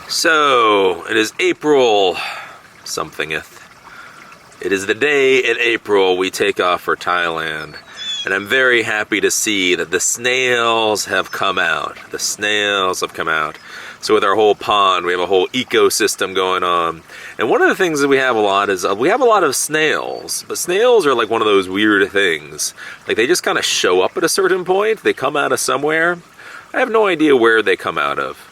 So, it is April somethingeth. It is the day in April we take off for Thailand. And I'm very happy to see that the snails have come out. The snails have come out. So with our whole pond, we have a whole ecosystem going on. And one of the things that we have a lot is, we have a lot of snails. But snails are like one of those weird things. Like they just kind of show up at a certain point. They come out of somewhere. I have no idea where they come out of.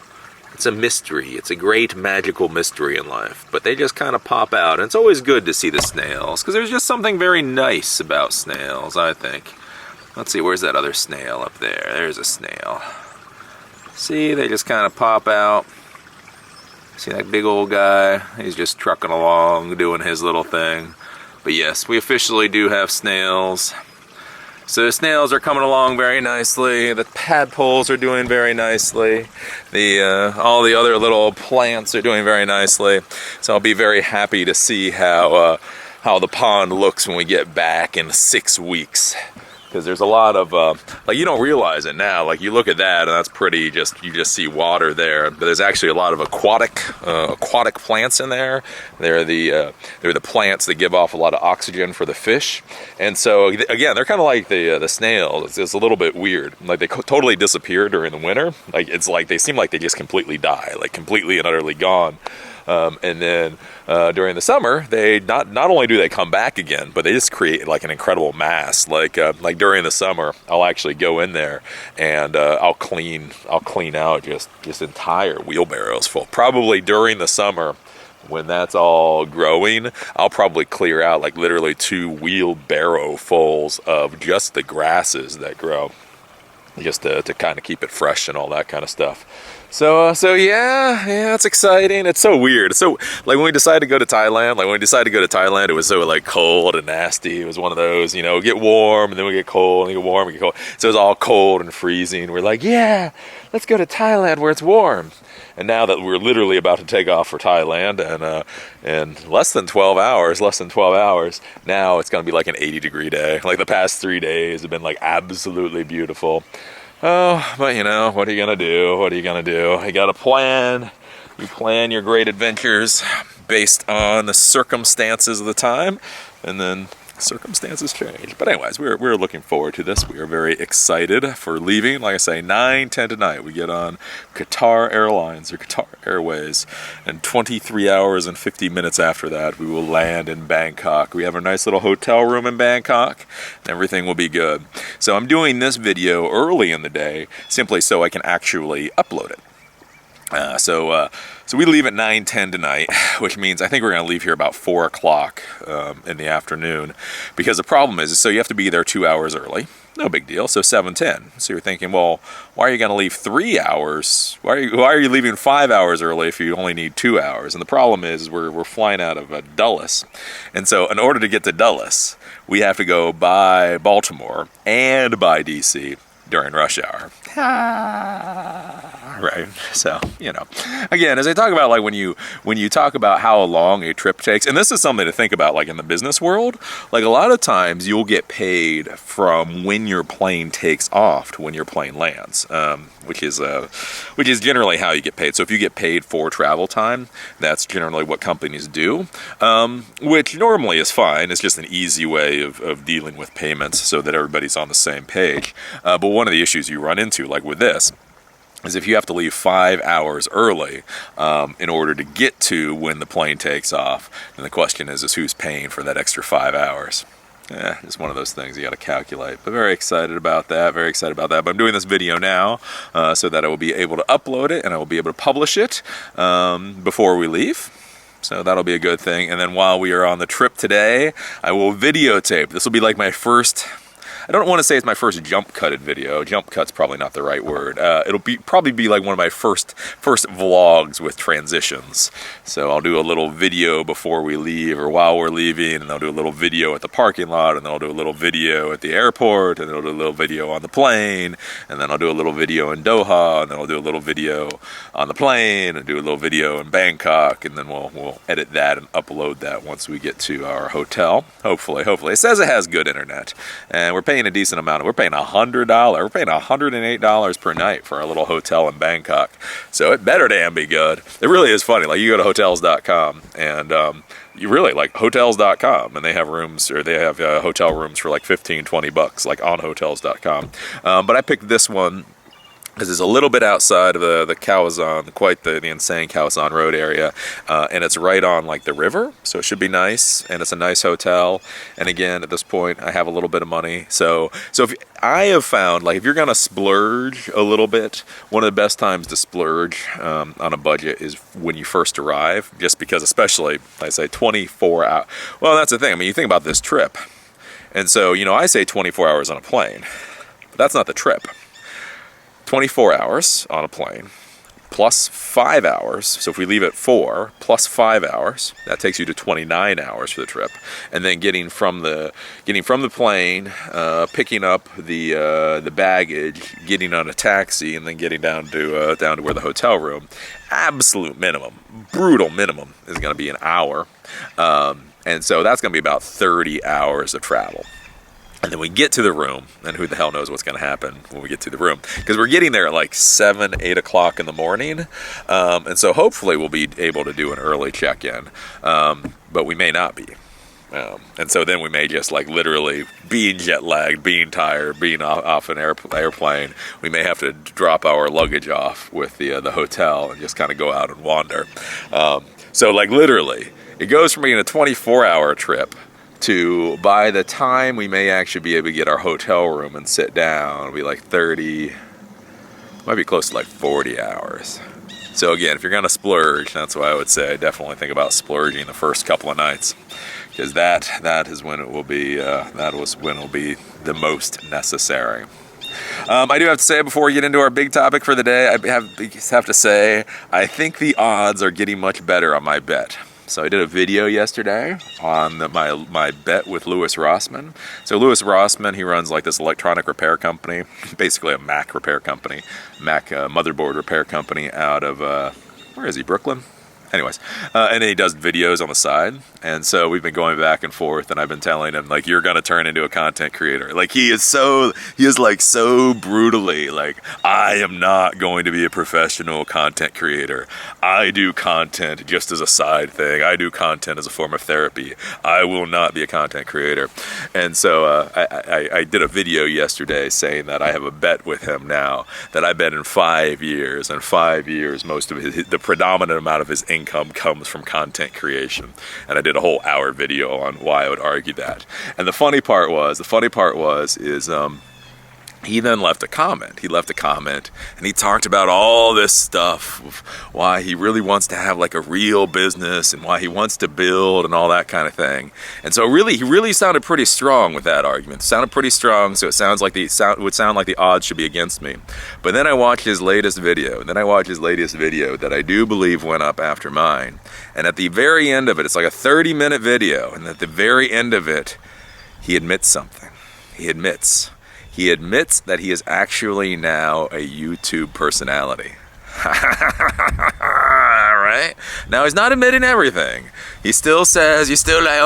It's a mystery. It's a great magical mystery in life. But they just kind of pop out. And it's always good to see the snails. Because there's just something very nice about snails, I think. Let's see, where's that other snail up there? There's a snail. See, they just kind of pop out. See that big old guy? He's just trucking along, doing his little thing. But yes, we officially do have snails. So the snails are coming along very nicely. The tadpoles are doing very nicely. All the other little plants are doing very nicely. So I'll be very happy to see how the pond looks when we get back in 6 weeks. Because there's a lot of, like you don't realize it now, like you look at that and that's pretty, you just see water there, but there's actually a lot of aquatic plants in there. They're the plants that give off a lot of oxygen for the fish. And so again, they're kind of like the snails. It's a little bit weird. Like they totally disappear during the winter. Like it's like they seem like they just completely die, like completely and utterly gone. And then during the summer, they not only do they come back again, but they just create like an incredible mass. Like during the summer, I'll actually go in there and I'll clean out just entire wheelbarrows full. Probably during the summer, when that's all growing, I'll probably clear out like literally 2 wheelbarrow fulls of just the grasses that grow, just to kind of keep it fresh and all that kind of stuff. So yeah, it's exciting. It's so weird. So like when we decided to go to Thailand, it was so like cold and nasty. It was one of those, get warm and then we get cold and get warm and get cold. So it was all cold and freezing. We're like, yeah, let's go to Thailand where it's warm. And now that we're literally about to take off for Thailand and less than 12 hours, now it's going to be like an 80-degree day. Like the past 3 days have been like absolutely beautiful. Oh, but what are you going to do? You got to plan. You plan your great adventures based on the circumstances of the time, and then circumstances change. But anyways, we're looking forward to this. We are very excited for leaving. Like I say, 9:10 tonight, we get on Qatar Airlines or Qatar Airways, and 23 hours and 50 minutes after that, we will land in Bangkok. We have a nice little hotel room in Bangkok, and everything will be good. So I'm doing this video early in the day, simply so I can actually upload it. So we leave at 9:10 tonight, which means I think we're going to leave here about 4 o'clock in the afternoon, because the problem is so you have to be there 2 hours early. No big deal. So 7:10. So you're thinking, well, why are you going to leave 3 hours? Why are you leaving 5 hours early if you only need 2 hours? And the problem is we're flying out of Dulles, and so in order to get to Dulles, we have to go by Baltimore and by DC during rush hour. Right. So, again, as I talk about, like when you talk about how long a trip takes, and this is something to think about, like in the business world, like a lot of times you'll get paid from when your plane takes off to when your plane lands, which is generally how you get paid. So if you get paid for travel time, that's generally what companies do, which normally is fine. It's just an easy way of dealing with payments so that everybody's on the same page. But one of the issues you run into, like with this, is if you have to leave 5 hours early in order to get to when the plane takes off, then the question is who's paying for that extra 5 hours? It's one of those things you got to calculate. But very excited about that. But I'm doing this video now so that I will be able to upload it and I will be able to publish it before we leave. So that'll be a good thing. And then while we are on the trip today, I will videotape. This will be like my first... I don't want to say it's my first jump-cutted video. Jump cut's probably not the right word. It'll probably be like one of my first vlogs with transitions. So I'll do a little video before we leave or while we're leaving, and I'll do a little video at the parking lot, and then I'll do a little video at the airport, and then I'll do a little video on the plane, and then I'll do a little video in Doha, and then I'll do a little video on the plane, and do a little video in Bangkok, and then we'll edit that and upload that once we get to our hotel. Hopefully. It says it has good internet, and we're paying paying a decent amount. We're paying $100. We're paying $108 per night for our little hotel in Bangkok. So it better damn be good. It really is funny. Like, you go to hotels.com and you really like hotels.com, and they have rooms, or they have hotel rooms for like $15-20, like on hotels.com. But I picked this one because it's a little bit outside of the Khao, quite the insane Khao Road area, and it's right on like the river, so it should be nice, and it's a nice hotel. And again, at this point, I have a little bit of money, so if I have found, like, if you're gonna splurge a little bit, one of the best times to splurge on a budget is when you first arrive, just because, especially, I say 24 hours. Well, that's the thing. I mean, you think about this trip, and so, you know, I say 24 hours on a plane, but that's not the trip. 24 hours on a plane, plus 5 hours. So if we leave at 4, plus 5 hours, that takes you to 29 hours for the trip. And then getting from the plane, picking up the baggage, getting on a taxi, and then getting down to where the hotel room. Absolute minimum, brutal minimum, is going to be an hour. And so that's going to be about 30 hours of travel. And then we get to the room, and who the hell knows what's going to happen when we get to the room. Because we're getting there at like 7, 8 o'clock in the morning. And so hopefully we'll be able to do an early check-in. But we may not be. And so then we may just, like, literally being jet-lagged, being tired, being off an airplane, we may have to drop our luggage off with the hotel and just kind of go out and wander. So, like, literally, it goes from being a 24-hour trip to, by the time we may actually be able to get our hotel room and sit down, it'll be like 30, might be close to like 40 hours. So again, if you're gonna splurge, that's why I would say definitely think about splurging the first couple of nights, because that is when it will be the most necessary. I do have to say, before we get into our big topic for the day, I have to say I think the odds are getting much better on my bet. So I did a video yesterday on my bet with Louis Rossman. So Louis Rossman, he runs like this electronic repair company, basically a Mac repair company, Mac motherboard repair company out of, where is he, Brooklyn? Anyways, and then he does videos on the side, and so we've been going back and forth, and I've been telling him, like, you're gonna turn into a content creator. Like, he is so brutally, like, I am not going to be a professional content creator. I do content just as a side thing. I do content as a form of therapy. I will not be a content creator. And so I did a video yesterday saying that I have a bet with him now that I bet in 5 years, and 5 years, most of the predominant amount of his income comes from content creation. And I did a whole hour video on why I would argue that. And the funny part was he then left a comment. He left a comment, and he talked about all this stuff, of why he really wants to have like a real business, and why he wants to build, and all that kind of thing. And so he really sounded pretty strong with that argument. Sounded pretty strong, so it would sound like the odds should be against me. But then I watched his latest video, that I do believe went up after mine. And at the very end of it, it's like a 30-minute video, and at the very end of it, he admits something. He admits that he is actually now a YouTube personality. Right? Now, he's not admitting everything. He still says, you're still like,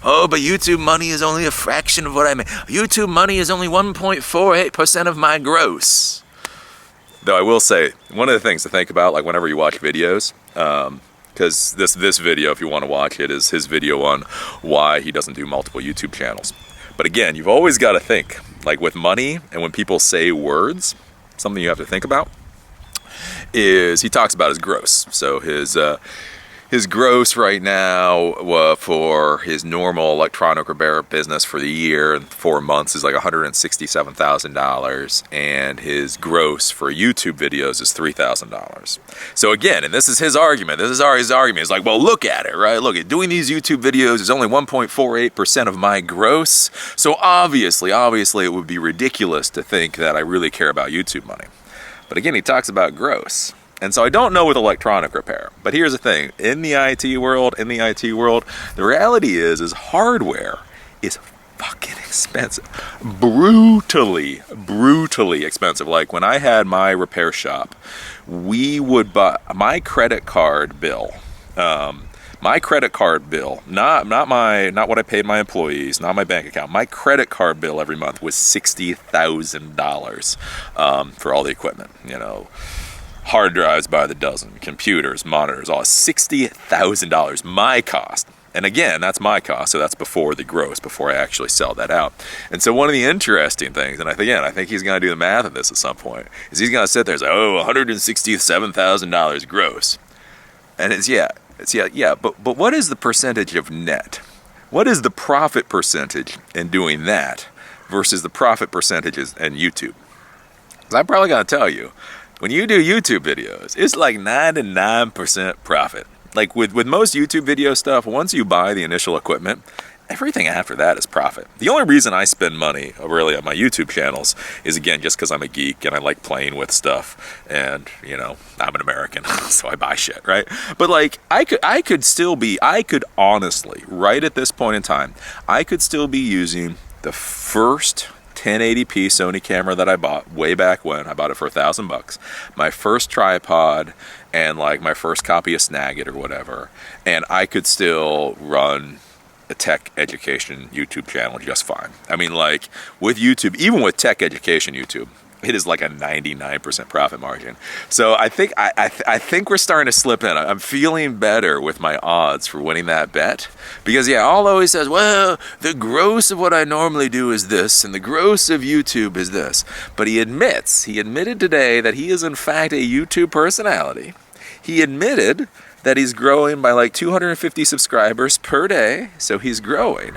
but YouTube money is only a fraction of what I make. YouTube money is only 1.48% of my gross. Though I will say, one of the things to think about, like whenever you watch videos, because this video, if you want to watch it, is his video on why he doesn't do multiple YouTube channels. But again, you've always got to think, like with money, and when people say words, something you have to think about is he talks about his gross. So his gross right now for his normal electronic repair business for the year and 4 months is like $167,000, and his gross for YouTube videos is $3,000. So again, and this is his argument. His argument is like, well, look at it, right? Look, doing these YouTube videos is only 1.48% of my gross. So obviously, it would be ridiculous to think that I really care about YouTube money. But again, he talks about gross. And so I don't know with electronic repair, but here's the thing. In the IT world, the reality is hardware is fucking expensive. Brutally expensive. Like when I had my repair shop, we would buy my credit card bill. My My credit card bill, not what I paid my employees, not my bank account. My credit card bill every month was $60,000 for all the equipment. You know, hard drives by the dozen, computers, monitors, all $60,000. My cost. And again, that's my cost, so that's before the gross, before I actually sell that out. And so one of the interesting things, and I think he's going to do the math of this at some point, is he's going to sit there and say, oh, $167,000 gross. And it's yeah, but what is the percentage of net? What is the profit percentage in doing that versus the profit percentages in YouTube? Because I'm probably going to tell you, when you do YouTube videos, it's like 99% profit. Like with most YouTube video stuff, once you buy the initial equipment, everything after that is profit. The only reason I spend money really on my YouTube channels is, again, just because I'm a geek and I like playing with stuff, and you know, I'm an American, so I buy shit, right? But like, I could honestly, right at this point in time, I could still be using the first 1080p Sony camera that I bought way back when. I bought it for $1,000. My first tripod and like my first copy of Snagit or whatever, and I could still run a tech education YouTube channel just fine. I mean, like with YouTube, even with tech education YouTube, it is like a 99% profit margin. So I think I think we're starting to slip in. I'm feeling better with my odds for winning that bet, because yeah, all always says, well, the gross of what I normally do is this, and the gross of YouTube is this. But he admitted today that he is in fact a YouTube personality. He admitted that he's growing by like 250 subscribers per day, so he's growing.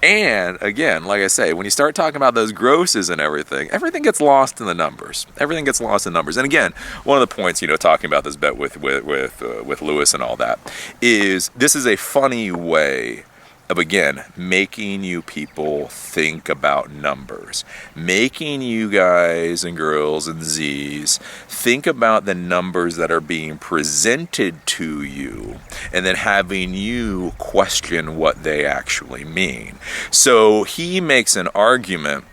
And again, like I say, when you start talking about those grosses and everything gets lost in the numbers. Everything gets lost in numbers. And again, one of the points, you know, talking about this bet with Lewis and all that, is this is a funny way of, again, making you people think about numbers, making you guys and girls and Z's think about the numbers that are being presented to you, and then having you question what they actually mean. So he makes an argument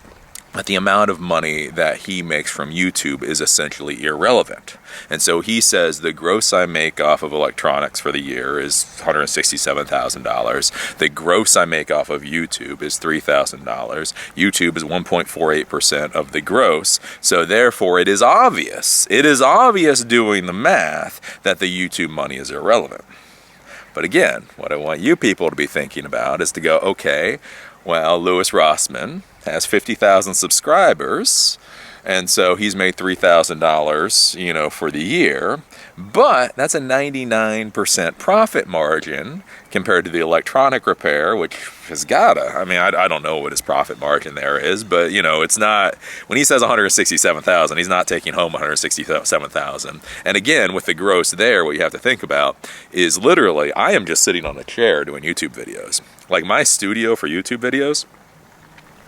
that the amount of money that he makes from YouTube is essentially irrelevant. And so he says the gross I make off of electronics for the year is $167,000. The gross I make off of YouTube is $3,000. YouTube is 1.48% of the gross. So therefore it is obvious doing the math that the YouTube money is irrelevant. But again, what I want you people to be thinking about is to go, okay, well, Louis Rossmann has 50,000 subscribers, and so he's made $3,000, you know, for the year. But that's a 99% profit margin compared to the electronic repair, which has I mean, I don't know what his profit margin there is, but you know, it's not, when he says 167,000, he's not taking home 167,000. And again, with the gross there, what you have to think about is literally, I am just sitting on a chair doing YouTube videos. Like my studio for YouTube videos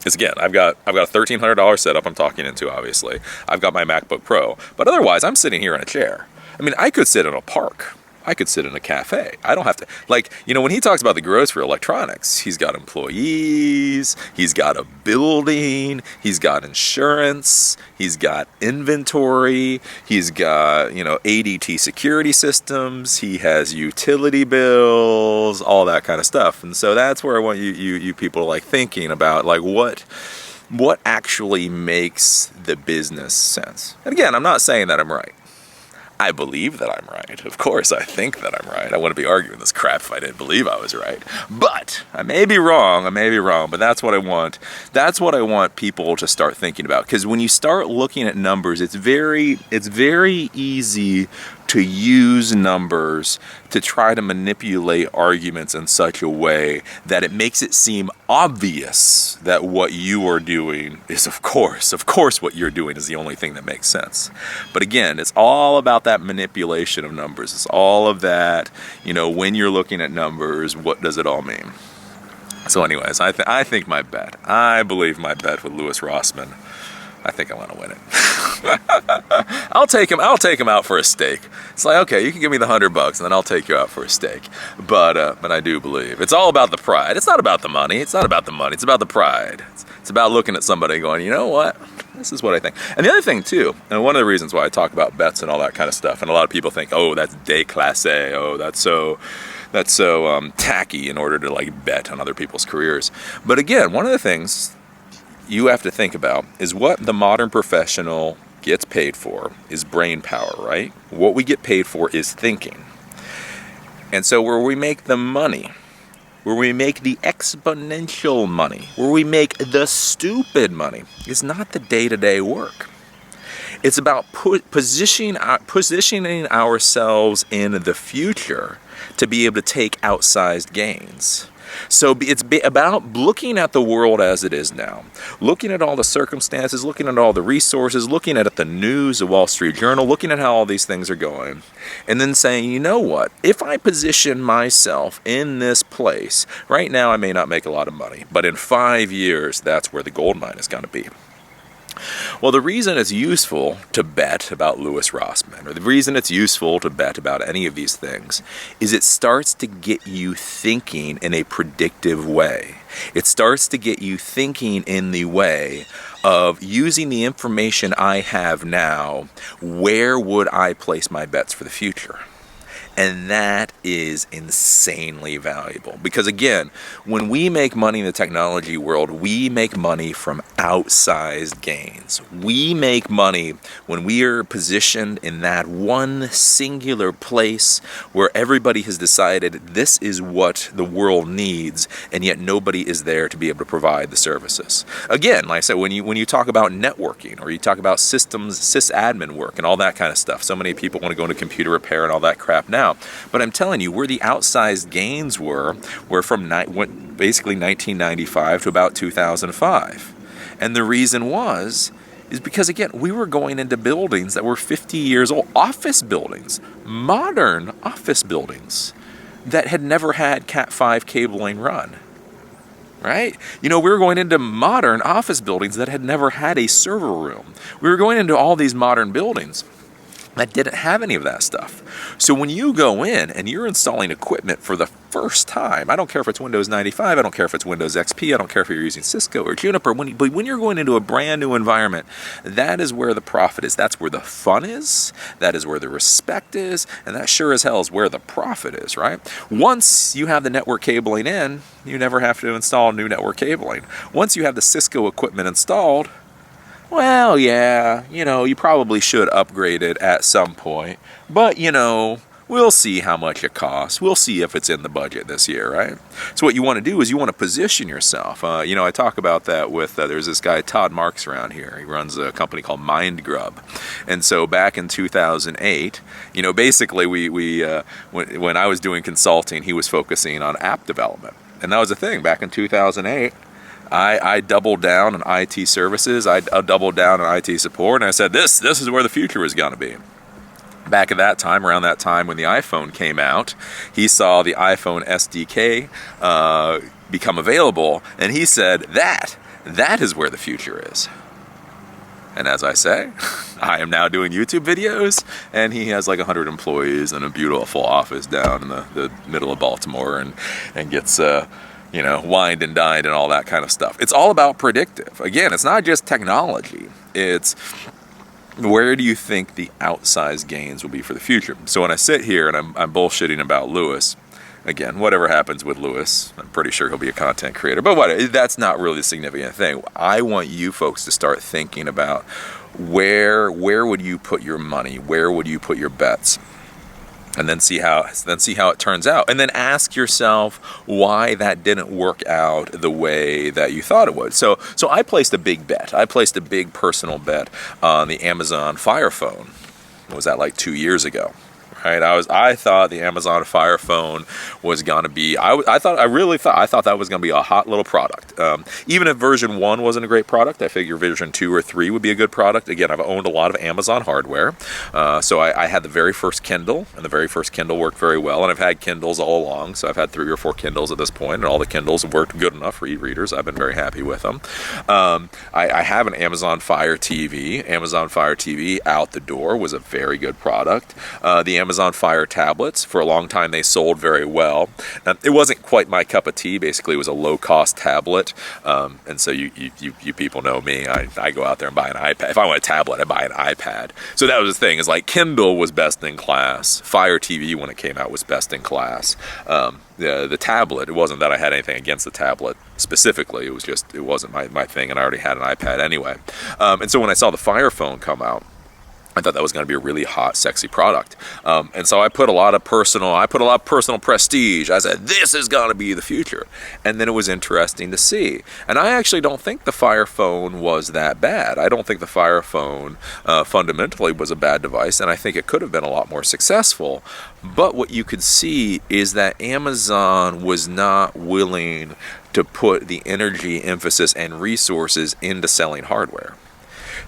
is, again, I've got a $1,300 setup I'm talking into, obviously. I've got my MacBook Pro, but otherwise I'm sitting here in a chair. I mean, I could sit in a park. I could sit in a cafe. I don't have to, like, you know, when he talks about the gross for electronics, he's got employees, he's got a building, he's got insurance, he's got inventory, he's got, you know, ADT security systems, he has utility bills, all that kind of stuff. And so that's where I want you people like thinking about, like, what actually makes the business sense. And again, I'm not saying that I'm right. I believe that I'm right. Of course, I think that I'm right. I wouldn't be arguing this crap if I didn't believe I was right. But I may be wrong. But that's what I want. That's what I want people to start thinking about. Because when you start looking at numbers, it's very easy to use numbers to try to manipulate arguments in such a way that it makes it seem obvious that what you are doing is, of course what you're doing is the only thing that makes sense. But again, it's all about that manipulation of numbers. It's all of that, you know, when you're looking at numbers, what does it all mean? So anyways, I think my bet, I believe my bet with Louis Rossmann, I think I want to win it. I'll take him out for a steak. It's like, okay, you can give me the $100 and then I'll take you out for a steak. But I do believe it's all about the pride. It's not about the money. It's not about the money. It's about the pride. It's about looking at somebody going, you know what? This is what I think. And the other thing too, and one of the reasons why I talk about bets and all that kind of stuff, and a lot of people think, oh, that's déclassé. Oh, that's tacky in order to like bet on other people's careers. But again, one of the things you have to think about is what the modern professional gets paid for is brain power, right? What we get paid for is thinking. And so where we make the money, where we make the exponential money, where we make the stupid money, is not the day-to-day work. It's about positioning ourselves in the future to be able to take outsized gains. So it's about looking at the world as it is now, looking at all the circumstances, looking at all the resources, looking at the news, the Wall Street Journal, looking at how all these things are going, and then saying, you know what, if I position myself in this place, right now I may not make a lot of money, but in 5 years, that's where the gold mine is going to be. Well, the reason it's useful to bet about Lewis Rossman, or the reason it's useful to bet about any of these things, is it starts to get you thinking in a predictive way. It starts to get you thinking in the way of using the information I have now, where would I place my bets for the future? And that is insanely valuable. Because again, when we make money in the technology world, we make money from outsized gains. We make money when we are positioned in that one singular place where everybody has decided this is what the world needs, and yet nobody is there to be able to provide the services. Again, like I said, when you talk about networking, or you talk about systems, sysadmin work, and all that kind of stuff, so many people want to go into computer repair and all that crap now. But I'm telling you, where the outsized gains were from basically 1995 to about 2005. And the reason is because, again, we were going into buildings that were 50 years old, office buildings, modern office buildings that had never had Cat5 cabling run. Right? We were going into modern office buildings that had never had a server room. We were going into all these modern buildings that didn't have any of that stuff. So when you go in and you're installing equipment for the first time, I don't care if it's Windows 95, I don't care if it's Windows XP, I don't care if you're using Cisco or Juniper, but when you're going into a brand new environment, that is where the profit is. That's where the fun is, that is where the respect is, and that sure as hell is where the profit is, right? Once you have the network cabling in, you never have to install new network cabling. Once you have the Cisco equipment installed, well, yeah, you probably should upgrade it at some point. But, we'll see how much it costs. We'll see if it's in the budget this year, right? So what you want to do is you want to position yourself. I talk about that with, there's this guy, Todd Marks, around here. He runs a company called MindGrub. And so back in 2008, basically when I was doing consulting, he was focusing on app development. And that was the thing. Back in 2008, I doubled down on IT services. I doubled down on IT support, and I said, this is where the future is going to be. Back at that time, around that time when the iPhone came out, he saw the iPhone SDK become available, and he said, that is where the future is. And as I say, I am now doing YouTube videos, and he has like 100 employees and a beautiful office down in the middle of Baltimore, and gets wined and dined and all that kind of stuff. It's all about predictive. Again, it's not just technology. It's where do you think the outsized gains will be for the future? So when I sit here and I'm bullshitting about Lewis, again, whatever happens with Lewis, I'm pretty sure he'll be a content creator. But that's not really the significant thing. I want you folks to start thinking about where would you put your money? Where would you put your bets? And then see how it turns out. And then ask yourself why that didn't work out the way that you thought it would. So I placed a big bet. I placed a big personal bet on the Amazon Fire Phone. What was that, like 2 years ago? Right? I thought the Amazon Fire Phone was gonna be. I thought that was gonna be a hot little product. Even if version 1 wasn't a great product, I figure version 2 or 3 would be a good product. Again, I've owned a lot of Amazon hardware, so I had the very first Kindle, and the very first Kindle worked very well. And I've had Kindles all along, so I've had 3 or 4 Kindles at this point, and all the Kindles have worked good enough for e-readers. I've been very happy with them. I have an Amazon Fire TV. Amazon Fire TV out the door was a very good product. The Amazon Fire tablets. For a long time, they sold very well. It wasn't quite my cup of tea. Basically, it was a low-cost tablet. And so you people know me. I go out there and buy an iPad. If I want a tablet, I buy an iPad. So that was the thing. Is like Kindle was best in class. Fire TV, when it came out, was best in class. The tablet, it wasn't that I had anything against the tablet specifically. It was just, it wasn't my thing, and I already had an iPad anyway. And so when I saw the Fire phone come out, I thought that was going to be a really hot, sexy product. And so I put a lot of personal prestige. I said, this is going to be the future. And then it was interesting to see. And I actually don't think the Fire phone was that bad. I don't think the Fire phone fundamentally was a bad device, and I think it could have been a lot more successful. But what you could see is that Amazon was not willing to put the energy, emphasis, and resources into selling hardware.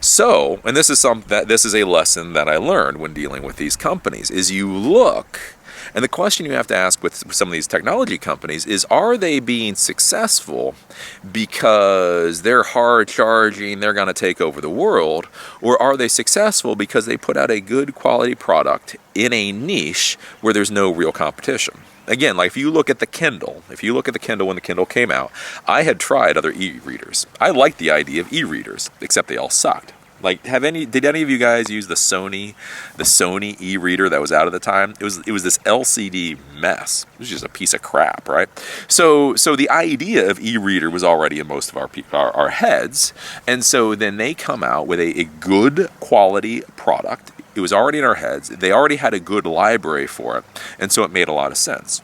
So, and this is a lesson that I learned when dealing with these companies, is you look, and the question you have to ask with some of these technology companies is, are they being successful because they're hard charging, they're going to take over the world, or are they successful because they put out a good quality product in a niche where there's no real competition? Again, like if you look at the Kindle when the Kindle came out, I had tried other e-readers. I liked the idea of e-readers, except they all sucked. Like, did any of you guys use the Sony e-reader that was out at the time? It was this LCD mess. It was just a piece of crap, right? So the idea of e-reader was already in most of our heads, and so then they come out with a good quality product. It was already in our heads. They already had a good library for it, and so it made a lot of sense.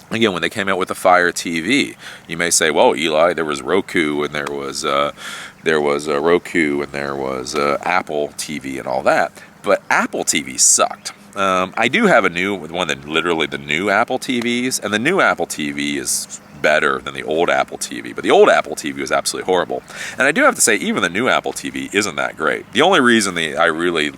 Again, when they came out with the Fire TV, you may say, "Well, Eli, there was Roku, and there was Roku, and there was Apple TV, and all that." But Apple TV sucked. I do have literally the new Apple TVs, and the new Apple TV is better than the old Apple TV, but the old Apple TV was absolutely horrible. And I do have to say, even the new Apple TV isn't that great. The only reason I really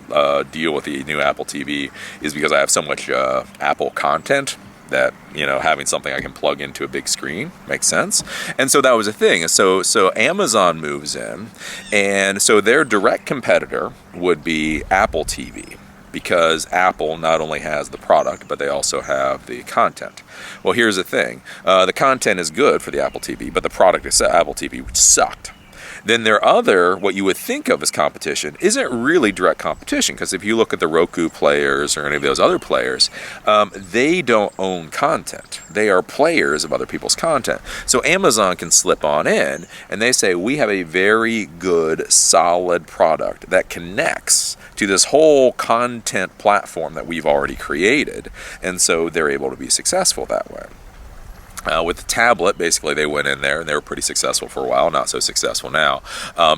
deal with the new Apple TV is because I have so much Apple content that, having something I can plug into a big screen makes sense. And so that was a thing. So Amazon moves in, and so their direct competitor would be Apple TV, because Apple not only has the product, but they also have the content. Well, here's the thing. The content is good for the Apple TV, but the product is Apple TV, which sucked. Then their other, what you would think of as competition, isn't really direct competition, because if you look at the Roku players or any of those other players, they don't own content. They are players of other people's content. So Amazon can slip on in, and they say, we have a very good, solid product that connects to this whole content platform that we've already created, and so they're able to be successful that way. With the tablet, basically, they went in there, and they were pretty successful for a while, not so successful now,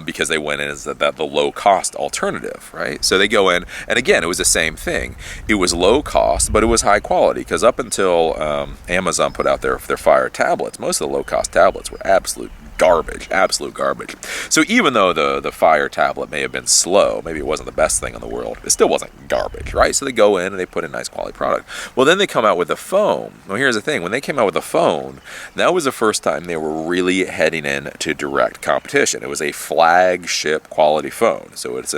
because they went in as the low-cost alternative, right? So they go in, and again, it was the same thing. It was low-cost, but it was high quality, because up until Amazon put out their Fire tablets, most of the low-cost tablets were absolute garbage. So even though the Fire tablet may have been slow, maybe it wasn't the best thing in the world, it still wasn't garbage, right? So they go in and they put in a nice quality product. Well, then they come out with the phone. Well, here's the thing. When they came out with the phone, that was the first time they were really heading into direct competition. It was a flagship quality phone. So it's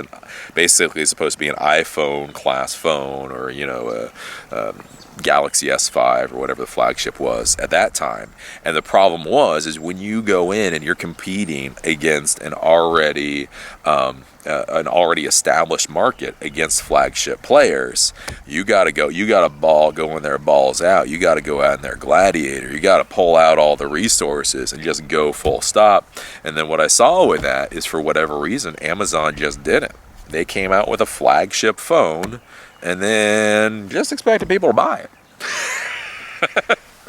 basically supposed to be an iPhone class phone, or, a Galaxy S5 or whatever the flagship was at that time. And the problem is when you go in and you're competing against an already established market against flagship players, you got to go in there balls out. You got to go out in there gladiator. You got to pull out all the resources and just go full stop. And then what I saw with that is, for whatever reason, Amazon just didn't. They came out with a flagship phone and then just expected people to buy it.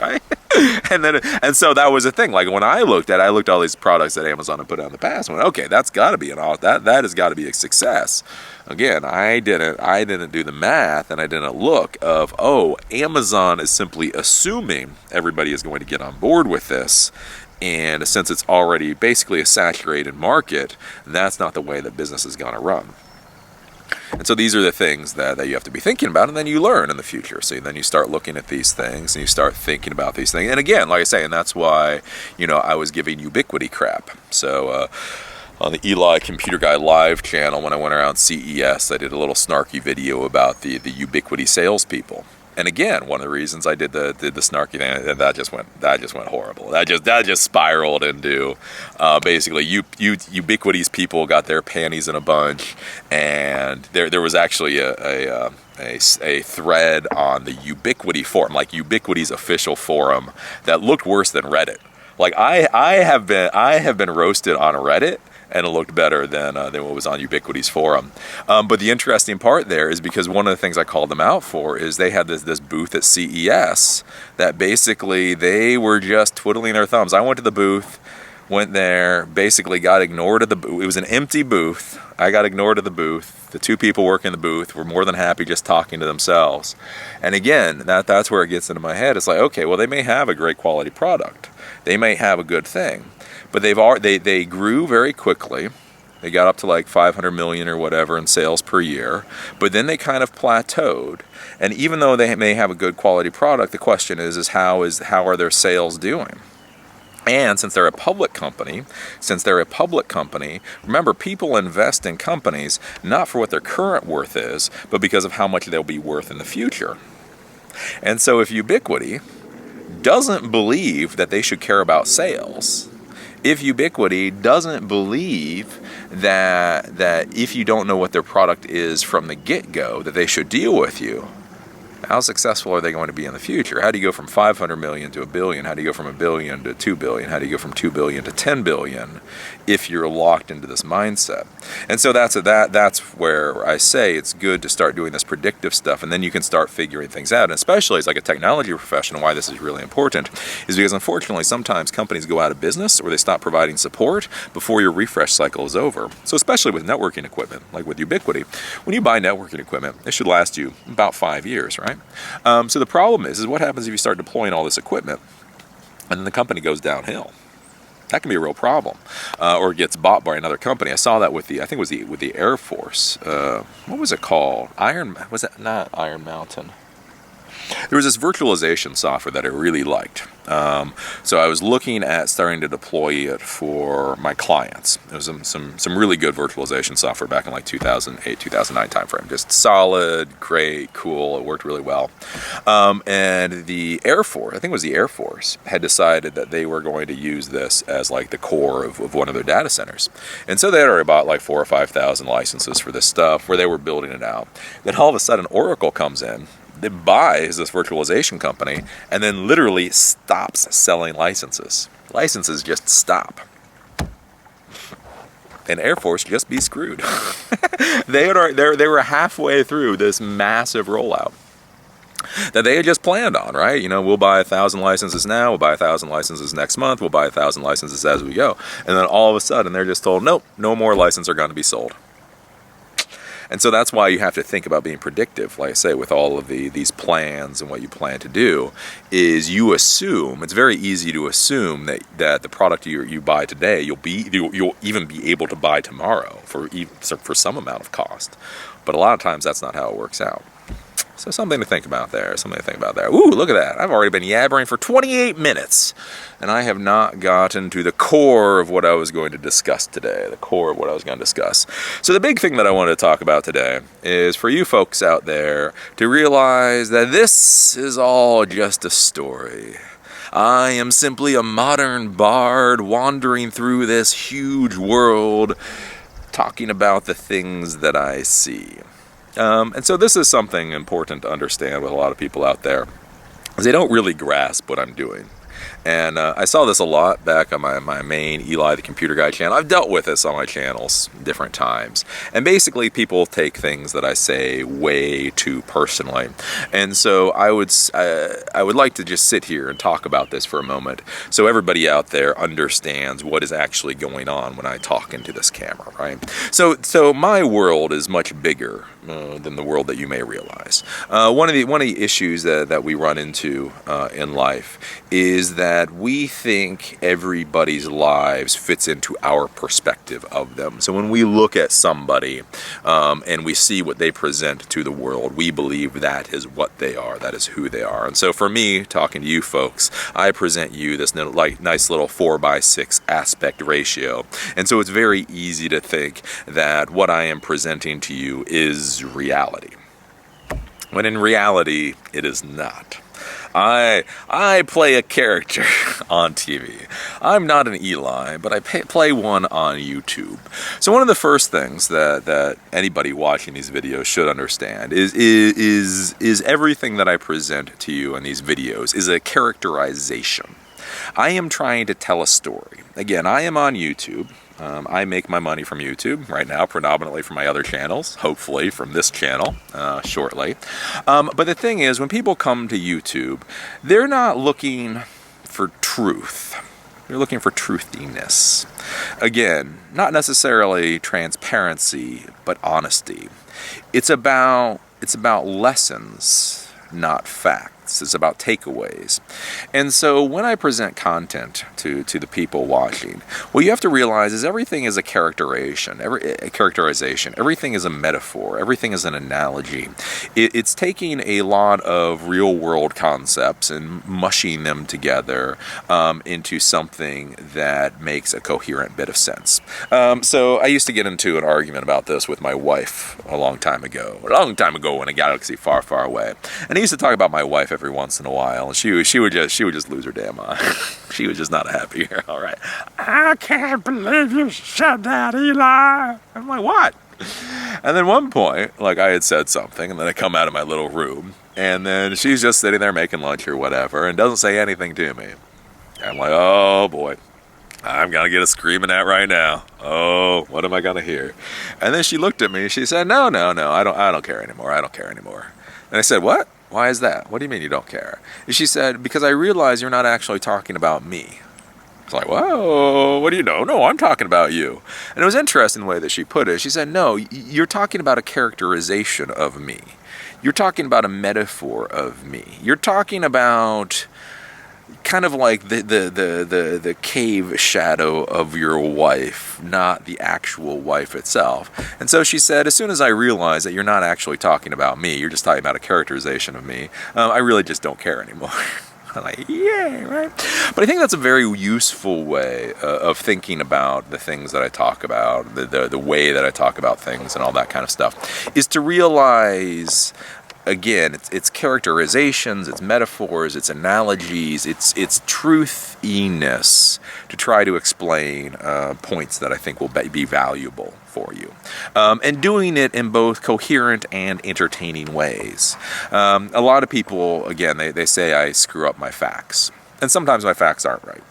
Right? And so that was the thing. Like, when I looked at all these products that Amazon had put out in the past, I went, okay, that's got to be that has got to be a success. Again, I didn't do the math, and I didn't look of, Amazon is simply assuming everybody is going to get on board with this. And since it's already basically a saturated market, that's not the way that business is going to run. And so these are the things that you have to be thinking about, and then you learn in the future. So then you start looking at these things, and you start thinking about these things. And again, like I say, and that's why, I was giving ubiquity crap. So on the Eli Computer Guy Live channel when I went around CES. I did a little snarky video about the Ubiquiti salespeople. And again, one of the reasons I did the snarky thing, that just went horrible. That just spiraled into basically Ubiquiti's people got their panties in a bunch, and there was actually a thread on the Ubiquiti forum, like Ubiquiti's official forum, that looked worse than Reddit. Like I have been roasted on Reddit, and it looked better than what was on Ubiquiti's forum. But the interesting part there is because one of the things I called them out for is they had this booth at CES that basically they were just twiddling their thumbs. I went to the booth, went there, basically got ignored at the booth. It was an empty booth. I got ignored at the booth. The two people working in the booth were more than happy just talking to themselves. And again, that's where it gets into my head. It's like, okay, well, they may have a great quality product. They may have a good thing. But they grew very quickly. They got up to like 500 million or whatever in sales per year. But then they kind of plateaued. And even though they may have a good quality product, the question is how are their sales doing? And since they're a public company, remember, people invest in companies not for what their current worth is, but because of how much they'll be worth in the future. And so if Ubiquiti doesn't believe that they should care about sales, if Ubiquiti doesn't believe that if you don't know what their product is from the get-go, that they should deal with you, how successful are they going to be in the future? How do you go from 500 million to $1 billion? How do you go from $1 billion to $2 billion? How do you go from $2 billion to $10 billion if you're locked into this mindset? And so that's where I say it's good to start doing this predictive stuff, and then you can start figuring things out. And especially as like a technology professional, why this is really important is because unfortunately sometimes companies go out of business or they stop providing support before your refresh cycle is over. So especially with networking equipment, like with Ubiquiti, when you buy networking equipment, it should last you about 5 years, right? So the problem is what happens if you start deploying all this equipment and then the company goes downhill? That can be a real problem, or it gets bought by another company. I saw that with with the Air Force. What was it called? Was it not Iron Mountain? There was this virtualization software that I really liked. So I was looking at starting to deploy it for my clients. There was some really good virtualization software back in like 2008, 2009 timeframe. Just solid, great, cool. It worked really well. And the Air Force, I think it was the Air Force, had decided that they were going to use this as like the core of one of their data centers. And so they had already bought like 4,000 or 5,000 licenses for this stuff where they were building it out. Then all of a sudden Oracle comes in. It buys this virtualization company and then literally stops selling licenses. Licenses just stop. And Air Force just be screwed. They were halfway through this massive rollout that they had just planned on, right? You know, we'll buy 1,000 licenses now, we'll buy 1,000 licenses next month, we'll buy 1,000 licenses as we go. And then all of a sudden they're just told, nope, no more licenses are going to be sold. And so that's why you have to think about being predictive, like I say, with all of these plans and what you plan to do, is you assume, it's very easy to assume that the product you buy today, you'll even be able to buy tomorrow for some amount of cost. But a lot of times that's not how it works out. So something to think about there, Ooh, look at that. I've already been yabbering for 28 minutes, and I have not gotten to the core of what I was going to discuss today, So the big thing that I wanted to talk about today is for you folks out there to realize that this is all just a story. I am simply a modern bard wandering through this huge world, talking about the things that I see. And so this is something important to understand with a lot of people out there, is they don't really grasp what I'm doing. And I saw this a lot back on my main Eli the Computer Guy channel. I've dealt with this on my channels different times. And basically people take things that I say way too personally. And so I would like to just sit here and talk about this for a moment so everybody out there understands what is actually going on when I talk into this camera, right? So my world is much bigger than the world that you may realize. One of the issues that we run into in life is that we think everybody's lives fits into our perspective of them. So when we look at somebody and we see what they present to the world, we believe that is what they are, that is who they are. And so for me, talking to you folks, I present you this nice little 4:6 aspect ratio. And so it's very easy to think that what I am presenting to you is reality, when in reality it is not. I play a character on TV. I'm not an Eli, but I play one on YouTube. So one of the first things that anybody watching these videos should understand is everything that I present to you in these videos is a characterization. I am trying to tell a story. Again, I am on YouTube. I make my money from YouTube right now, predominantly from my other channels, hopefully from this channel shortly. But the thing is, when people come to YouTube, they're not looking for truth. They're looking for truthiness. Again, not necessarily transparency, but honesty. It's about lessons, not facts. It's about takeaways. And so when I present content to the people watching, what you have to realize is everything is a characterization. Everything is a metaphor. Everything is an analogy. It's taking a lot of real world concepts and mushing them together into something that makes a coherent bit of sense. So I used to get into an argument about this with my wife a long time ago in a galaxy far, far away. And I used to talk about my wife every once in a while, and she would just lose her damn mind. She was just not happy. All right, I can't believe you said that, Eli. I'm like, what? And then one point, like I had said something, and then I come out of my little room, and then she's just sitting there making lunch or whatever, and doesn't say anything to me. I'm like, oh boy, I'm gonna get a screaming at right now. Oh, what am I gonna hear? And then she looked at me. She said, no, I don't care anymore. I don't care anymore. And I said, what? Why is that? What do you mean you don't care? And she said, because I realize you're not actually talking about me. It's like, whoa, what do you know? No, I'm talking about you. And it was interesting the way that she put it. She said, no, you're talking about a characterization of me. You're talking about a metaphor of me. You're talking about kind of like the cave shadow of your wife, not the actual wife itself. And so she said, as soon as I realize that you're not actually talking about me, you're just talking about a characterization of me, I really just don't care anymore. I'm like, yeah, right? But I think that's a very useful way of thinking about the things that I talk about, the way that I talk about things and all that kind of stuff, is to realize, again, it's characterizations, it's metaphors, it's analogies, it's truthiness to try to explain points that I think will be valuable for you. And doing it in both coherent and entertaining ways. A lot of people, again, they say I screw up my facts. And sometimes my facts aren't right.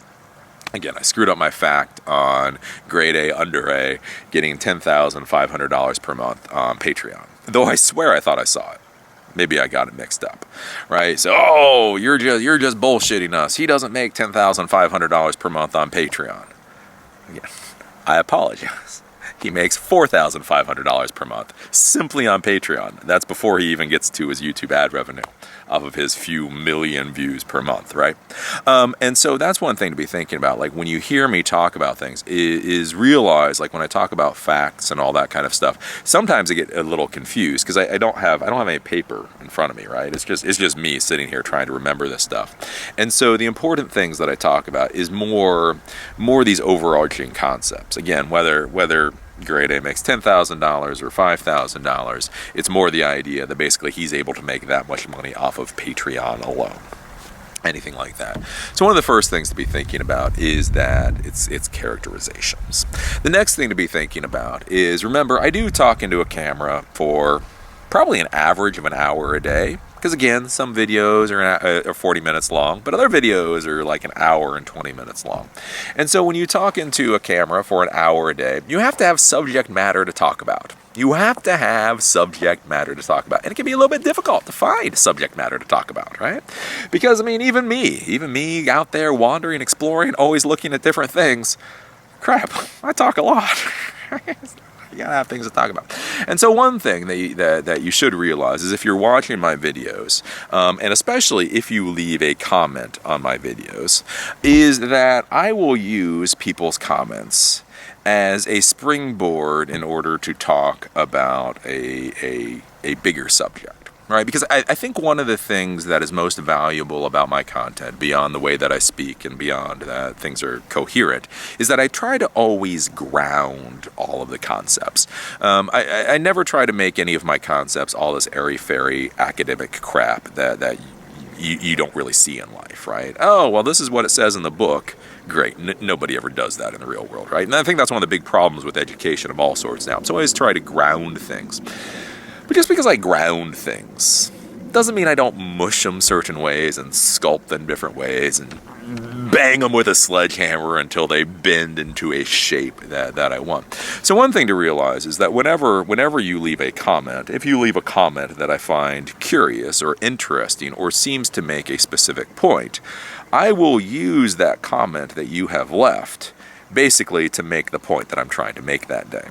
Again, I screwed up my fact on grade A, under A, getting $10,500 per month on Patreon. Though I swear I thought I saw it. Maybe I got it mixed up, right? So, oh, you're just bullshitting us. He doesn't make $10,500 per month on Patreon. Again, I apologize. He makes $4,500 per month simply on Patreon. That's before he even gets to his YouTube ad revenue off of his few million views per month, right? And so that's one thing to be thinking about. Like when you hear me talk about things, is realize, like when I talk about facts and all that kind of stuff, sometimes I get a little confused because I don't have any paper in front of me, right? It's just me sitting here trying to remember this stuff. And so the important things that I talk about is more these overarching concepts. Again, whether grade A makes $10,000 or $5,000, it's more the idea that basically he's able to make that much money off of Patreon alone. Anything like that. So one of the first things to be thinking about is that it's characterizations. The next thing to be thinking about is, remember, I do talk into a camera for probably an average of an hour a day. Because again, some videos are 40 minutes long, but other videos are like an hour and 20 minutes long. And so when you talk into a camera for an hour a day, you have to have subject matter to talk about. You have to have subject matter to talk about. And it can be a little bit difficult to find subject matter to talk about, right? Because, I mean, even me out there wandering, exploring, always looking at different things, crap, I talk a lot. You gotta have things to talk about. And so one thing that you should realize is if you're watching my videos, and especially if you leave a comment on my videos, is that I will use people's comments as a springboard in order to talk about a bigger subject. Right, because I think one of the things that is most valuable about my content, beyond the way that I speak and beyond that things are coherent, is that I try to always ground all of the concepts. I never try to make any of my concepts all this airy-fairy academic crap that you don't really see in life, right? Oh, well, this is what it says in the book. Great. Nobody ever does that in the real world, right? And I think that's one of the big problems with education of all sorts now. So I always try to ground things. But just because I ground things doesn't mean I don't mush them certain ways and sculpt them different ways and bang them with a sledgehammer until they bend into a shape that I want. So one thing to realize is that whenever you leave a comment, if you leave a comment that I find curious or interesting or seems to make a specific point, I will use that comment that you have left basically to make the point that I'm trying to make that day.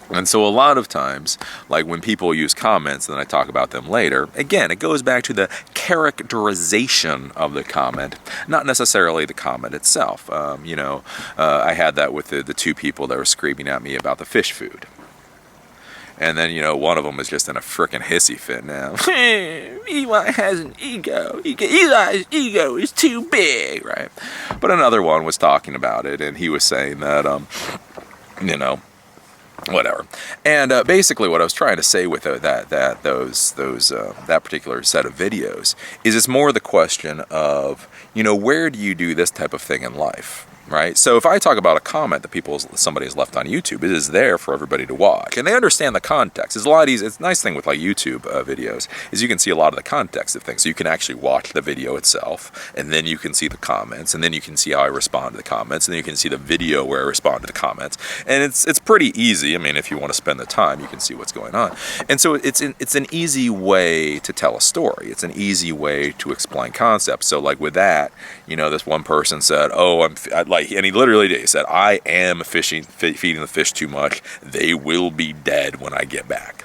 And so a lot of times, like when people use comments, and then I talk about them later, again, it goes back to the characterization of the comment, not necessarily the comment itself. I had that with the two people that were screaming at me about the fish food. And then, one of them is just in a frickin' hissy fit now. Eli has an ego. Eli's ego is too big, right? But another one was talking about it, and he was saying that, whatever. And basically what I was trying to say with that particular set of videos is it's more the question of, where do you do this type of thing in life? Right? So if I talk about a comment that somebody has left on YouTube, it is there for everybody to watch. And they understand the context. It's a lot easier. It's a nice thing with like YouTube videos is you can see a lot of the context of things. So you can actually watch the video itself, and then you can see the comments, and then you can see how I respond to the comments, and then you can see the video where I respond to the comments. And it's pretty easy. I mean, if you want to spend the time, you can see what's going on. And so it's an easy way to tell a story. It's an easy way to explain concepts. So like with that, this one person said, and he literally did. He said, I am feeding the fish too much. They will be dead when I get back.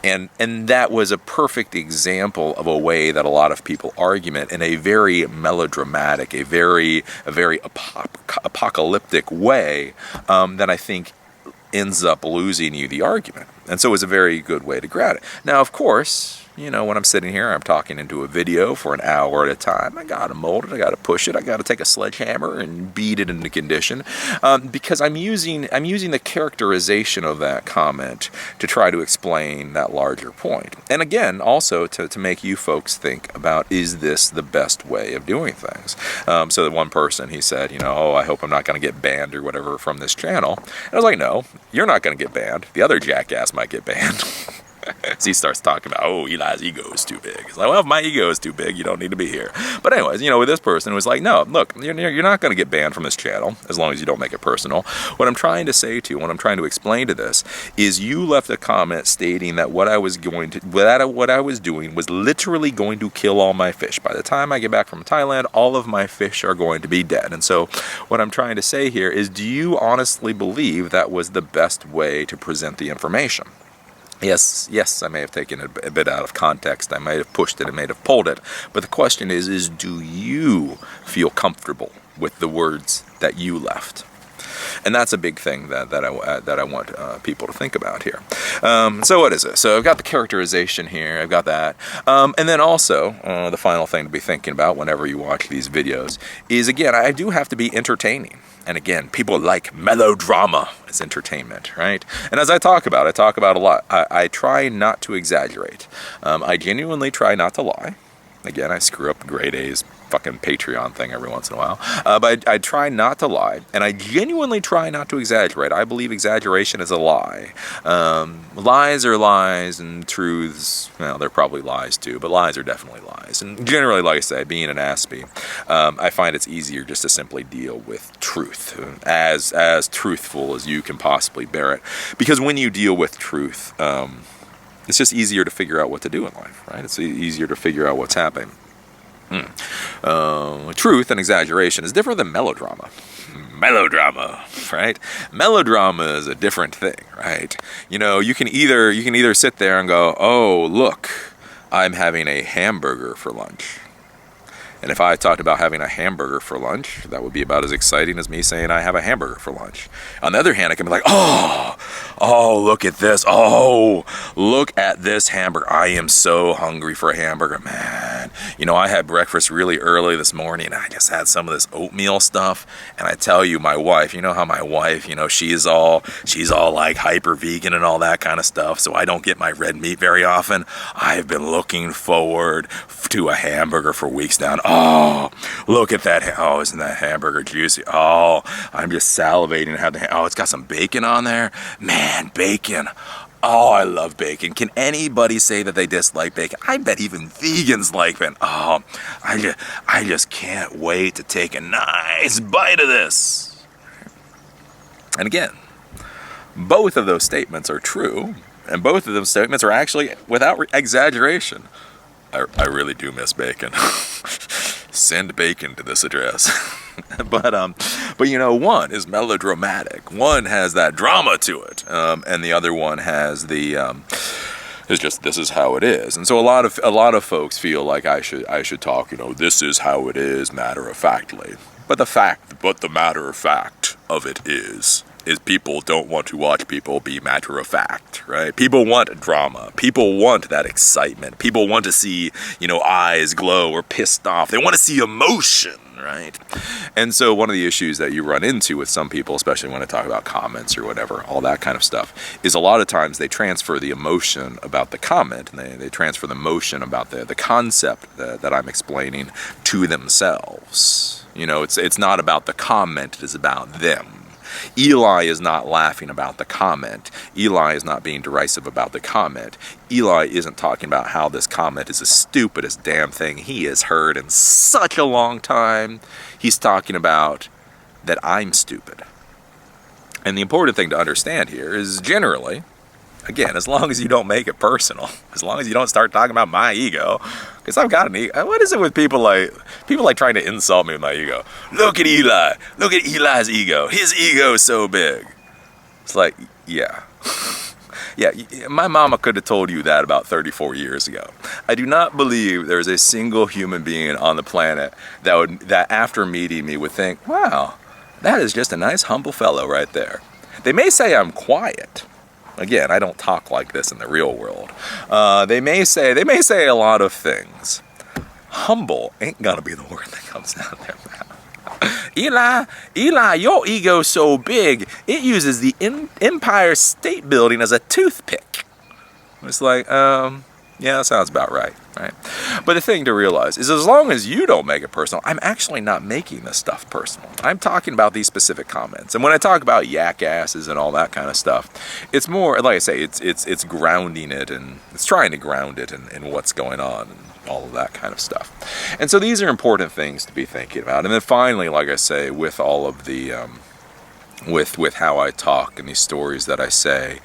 And that was a perfect example of a way that a lot of people argument in a very melodramatic, a very apocalyptic way that I think ends up losing you the argument. And so it was a very good way to grab it. Now, of course, when I'm sitting here, I'm talking into a video for an hour at a time. I got to mold it. I got to push it. I got to take a sledgehammer and beat it into condition because I'm using the characterization of that comment to try to explain that larger point. And again, also to make you folks think about, is this the best way of doing things? So that one person, he said, I hope I'm not going to get banned or whatever from this channel. And I was like, no, you're not going to get banned. The other jackass might get banned. So he starts talking about, Eli's ego is too big. It's like, well, if my ego is too big, you don't need to be here. But anyways, with this person, it was like, no, look, you're not going to get banned from this channel as long as you don't make it personal. What I'm trying to say to you, what I'm trying to explain to this, is you left a comment stating that what I was doing was literally going to kill all my fish. By the time I get back from Thailand, all of my fish are going to be dead. And so what I'm trying to say here is, do you honestly believe that was the best way to present the information? Yes, I may have taken it a bit out of context. I may have pushed it, I may have pulled it. But the question is do you feel comfortable with the words that you left? And that's a big thing that I want people to think about here. So what is it? So I've got the characterization here. I've got that. And then also, the final thing to be thinking about whenever you watch these videos is, again, I do have to be entertaining. And again, people like melodrama as entertainment, right? And as I talk about a lot. I try not to exaggerate. I genuinely try not to lie. Again, I screw up grade A's fucking Patreon thing every once in a while. But I try not to lie, and I genuinely try not to exaggerate. I believe exaggeration is a lie. Lies are lies, and truths, well, they're probably lies too, but lies are definitely lies. And generally, like I say, being an Aspie, I find it's easier just to simply deal with truth, as truthful as you can possibly bear it. Because when you deal with truth, it's just easier to figure out what to do in life, right? It's easier to figure out what's happening. Truth and exaggeration is different than melodrama. melodrama, right? Melodrama is a different thing, right? You know, you can either sit there and go, oh, look, I'm having a hamburger for lunch. And if I talked about having a hamburger for lunch, that would be about as exciting as me saying I have a hamburger for lunch. On the other hand, I can be like, oh, look at this. Oh, look at this hamburger. I am so hungry for a hamburger, man. You know, I had breakfast really early this morning, and I just had some of this oatmeal stuff. And I tell you, my wife, you know how my wife, you know, she's all like hyper vegan and all that kind of stuff. So I don't get my red meat very often. I've been looking forward to a hamburger for weeks now. Oh, look at that. Oh, isn't that hamburger juicy? Oh, I'm just salivating to have oh, it's got some bacon on there. Man, bacon. Oh, I love bacon. Can anybody say that they dislike bacon? I bet even vegans like it. Oh, I just can't wait to take a nice bite of this. And again, both of those statements are true, and both of those statements are actually without exaggeration. I really do miss bacon. Send bacon to this address. but you know, one is melodramatic. One has that drama to it, and the other one has the it's just this is how it is. And so a lot of folks feel like I should talk. You know, this is how it is, matter of factly. But the matter of fact of it is people don't want to watch people be matter of fact, right? People want drama. People want that excitement. People want to see, you know, eyes glow or pissed off. They want to see emotion, right? And so one of the issues that you run into with some people, especially when I talk about comments or whatever, all that kind of stuff, is a lot of times they transfer the emotion about the comment, and they transfer the emotion about the concept that I'm explaining to themselves. You know, it's not about the comment, it is about them. Eli is not laughing about the comment. Eli is not being derisive about the comment. Eli isn't talking about how this comment is the stupidest damn thing he has heard in such a long time. He's talking about that I'm stupid. And the important thing to understand here is generally, again, as long as you don't make it personal, as long as you don't start talking about my ego, because I've got an ego. What is it with people like trying to insult me with my ego? Look at Eli. Look at Eli's ego. His ego is so big. It's like, yeah. Yeah, my mama could have told you that about 34 years ago. I do not believe there's a single human being on the planet that after meeting me would think, wow, that is just a nice humble fellow right there. They may say I'm quiet. Again, I don't talk like this in the real world. They may say a lot of things. Humble ain't gonna be the word that comes out of their mouth. Eli, your ego's so big, it uses the Empire State Building as a toothpick. It's like, yeah, that sounds about right? But the thing to realize is as long as you don't make it personal, I'm actually not making this stuff personal. I'm talking about these specific comments. And when I talk about yak asses and all that kind of stuff, it's more, like I say, it's grounding it, and it's trying to ground it in what's going on and all of that kind of stuff. And so these are important things to be thinking about. And then finally, like I say, with all of the with how I talk and these stories that I say,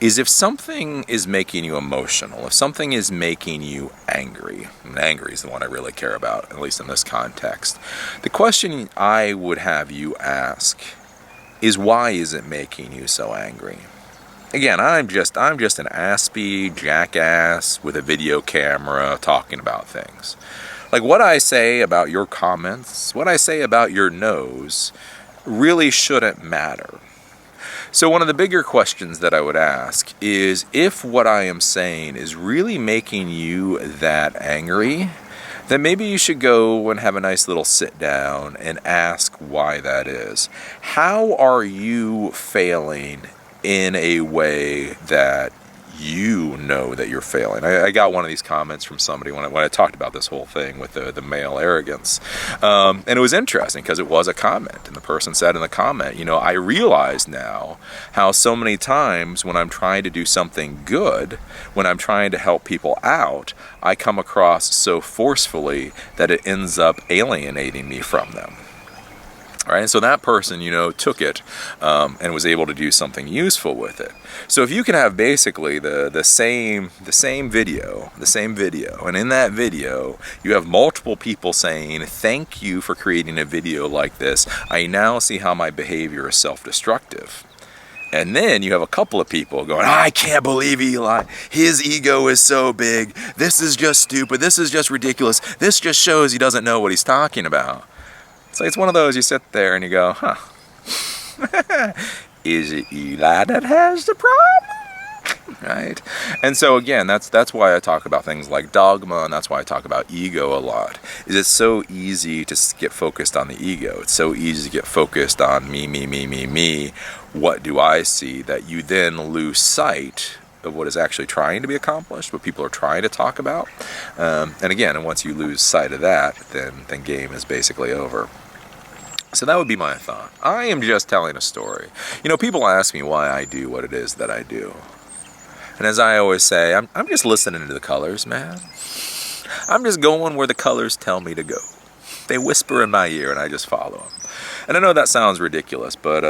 is if something is making you emotional, if something is making you angry, and angry is the one I really care about, at least in this context, the question I would have you ask is, why is it making you so angry? Again, I'm just an aspy jackass with a video camera talking about things. Like what I say about your comments, what I say about your nose, really shouldn't matter. So one of the bigger questions that I would ask is, if what I am saying is really making you that angry, then maybe you should go and have a nice little sit down and ask why that is. How are you failing in a way that you know that you're failing? I got one of these comments from somebody when I talked about this whole thing with the male arrogance. And it was interesting because it was a comment. And the person said in the comment, you know, I realize now how so many times when I'm trying to do something good, when I'm trying to help people out, I come across so forcefully that it ends up alienating me from them. Right, so that person, you know, took it and was able to do something useful with it. So if you can have basically the same video, and in that video you have multiple people saying, "Thank you for creating a video like this. I now see how my behavior is self-destructive." And then you have a couple of people going, "I can't believe Eli. His ego is so big. This is just stupid. This is just ridiculous. This just shows he doesn't know what he's talking about." So it's one of those, you sit there and you go, huh, is it Eli that has the problem? Right? And so again, that's why I talk about things like dogma, and that's why I talk about ego a lot. Is it's so easy to get focused on the ego. It's so easy to get focused on me. What do I see? That you then lose sight of what is actually trying to be accomplished, what people are trying to talk about. And again, once you lose sight of that, then game is basically over. So that would be my thought. I am just telling a story. You know, people ask me why I do what it is that I do. And as I always say, I'm just listening to the colors, man. I'm just going where the colors tell me to go. They whisper in my ear and I just follow them. And I know that sounds ridiculous, but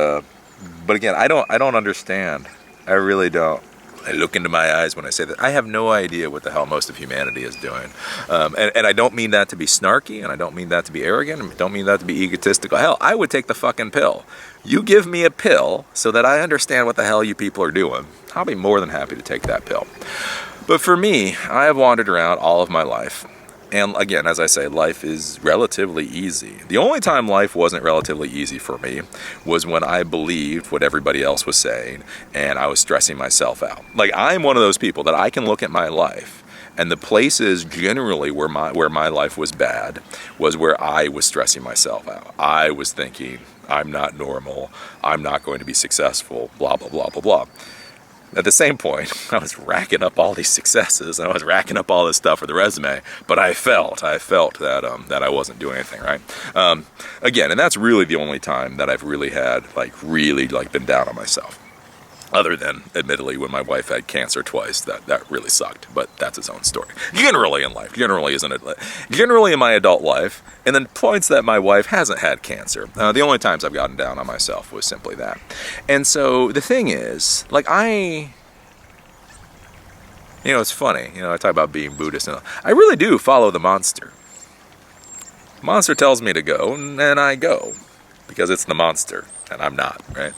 again, I don't understand. I really don't. I look into my eyes when I say that. I have no idea what the hell most of humanity is doing. And I don't mean that to be snarky, and I don't mean that to be arrogant, and I don't mean that to be egotistical. Hell, I would take the fucking pill. You give me a pill so that I understand what the hell you people are doing. I'll be more than happy to take that pill. But for me, I have wandered around all of my life. And again, as I say, life is relatively easy. The only time life wasn't relatively easy for me was when I believed what everybody else was saying and I was stressing myself out. Like, I'm one of those people that I can look at my life, and the places generally where my life was bad was where I was stressing myself out. I was thinking, I'm not normal, I'm not going to be successful, blah, blah, blah, blah, blah. At the same point, I was racking up all these successes, and I was racking up all this stuff for the resume, but I felt that I wasn't doing anything, right? Again, and that's really the only time that I've really had, really been down on myself. Other than, admittedly, when my wife had cancer twice, that really sucked, but that's its own story. Generally in life, generally in my adult life, and then points that my wife hasn't had cancer. The only times I've gotten down on myself was simply that. And so the thing is, it's funny, I talk about being Buddhist, and I really do follow the monster. The monster tells me to go, and I go, because it's the monster. And I'm not, right?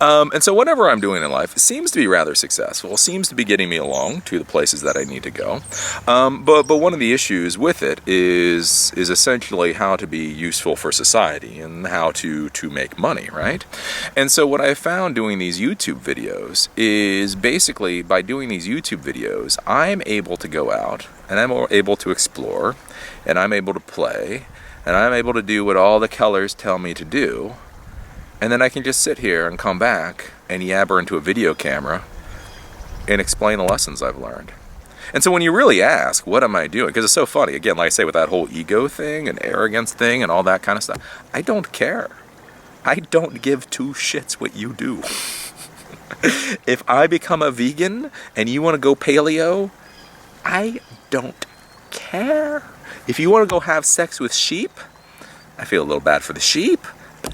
And so whatever I'm doing in life seems to be rather successful, seems to be getting me along to the places that I need to go. But one of the issues with it is essentially how to be useful for society and how to make money, right? And so what I found doing these YouTube videos is basically by doing these YouTube videos, I'm able to go out and I'm able to explore and I'm able to play and I'm able to do what all the colors tell me to do. And then I can just sit here and come back and yabber into a video camera and explain the lessons I've learned. And so when you really ask, what am I doing? Because it's so funny. Again, like I say, with that whole ego thing and arrogance thing and all that kind of stuff, I don't care. I don't give two shits what you do. If I become a vegan and you want to go paleo, I don't care. If you want to go have sex with sheep, I feel a little bad for the sheep.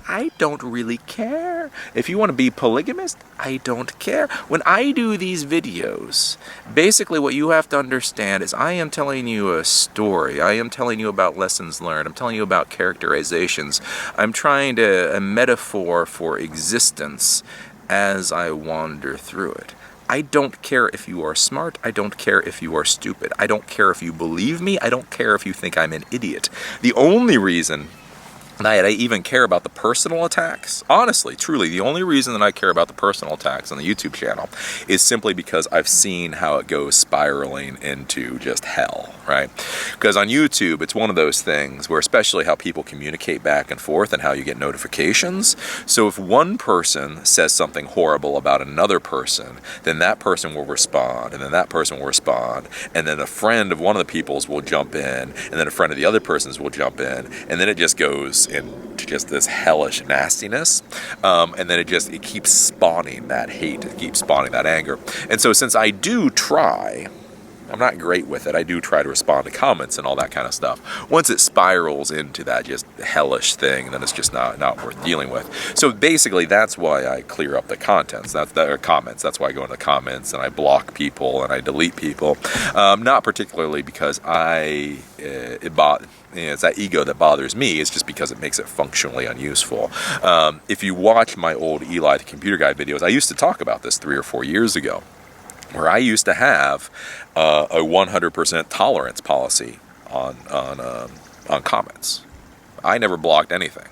I don't really care. If you want to be polygamist, I don't care. When I do these videos, basically what you have to understand is I am telling you a story. I am telling you about lessons learned. I'm telling you about characterizations. I'm trying to a metaphor for existence as I wander through it. I don't care if you are smart. I don't care if you are stupid. I don't care if you believe me. I don't care if you think I'm an idiot. The only reason that I even care about the personal attacks, honestly, truly, the only reason that I care about the personal attacks on the YouTube channel is simply because I've seen how it goes spiraling into just hell, right? Because on YouTube, it's one of those things where especially how people communicate back and forth and how you get notifications. So if one person says something horrible about another person, then that person will respond, and then that person will respond, and then a friend of one of the people's will jump in, and then a friend of the other person's will jump in, and then it just goes into just this hellish nastiness, and then it keeps spawning that hate, it keeps spawning that anger. And so since I do try I'm not great with it. I do try to respond to comments and all that kind of stuff. Once it spirals into that just hellish thing, then it's just not worth dealing with. So basically, that's why I clear up the contents. That's the comments. That's why I go into the comments and I block people and I delete people. Not particularly because it's that ego that bothers me. It's just because it makes it functionally unuseful. If you watch my old Eli the Computer Guy videos, I used to talk about this 3 or 4 years ago, where I used to have a 100% tolerance policy on comments. I never blocked anything.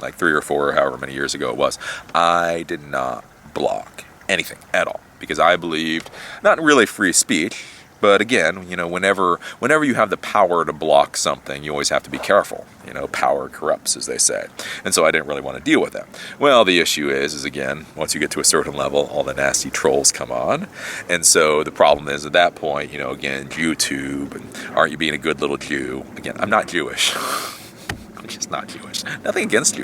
Like 3 or 4 or however many years ago it was, I did not block anything at all because I believed not really free speech. But again, whenever you have the power to block something, you always have to be careful. Power corrupts, as they say. And so I didn't really want to deal with that. Well, the issue is again, once you get to a certain level, all the nasty trolls come on. And so the problem is at that point, again, YouTube, and aren't you being a good little Jew? Again, I'm not Jewish. I'm just not Jewish. Nothing against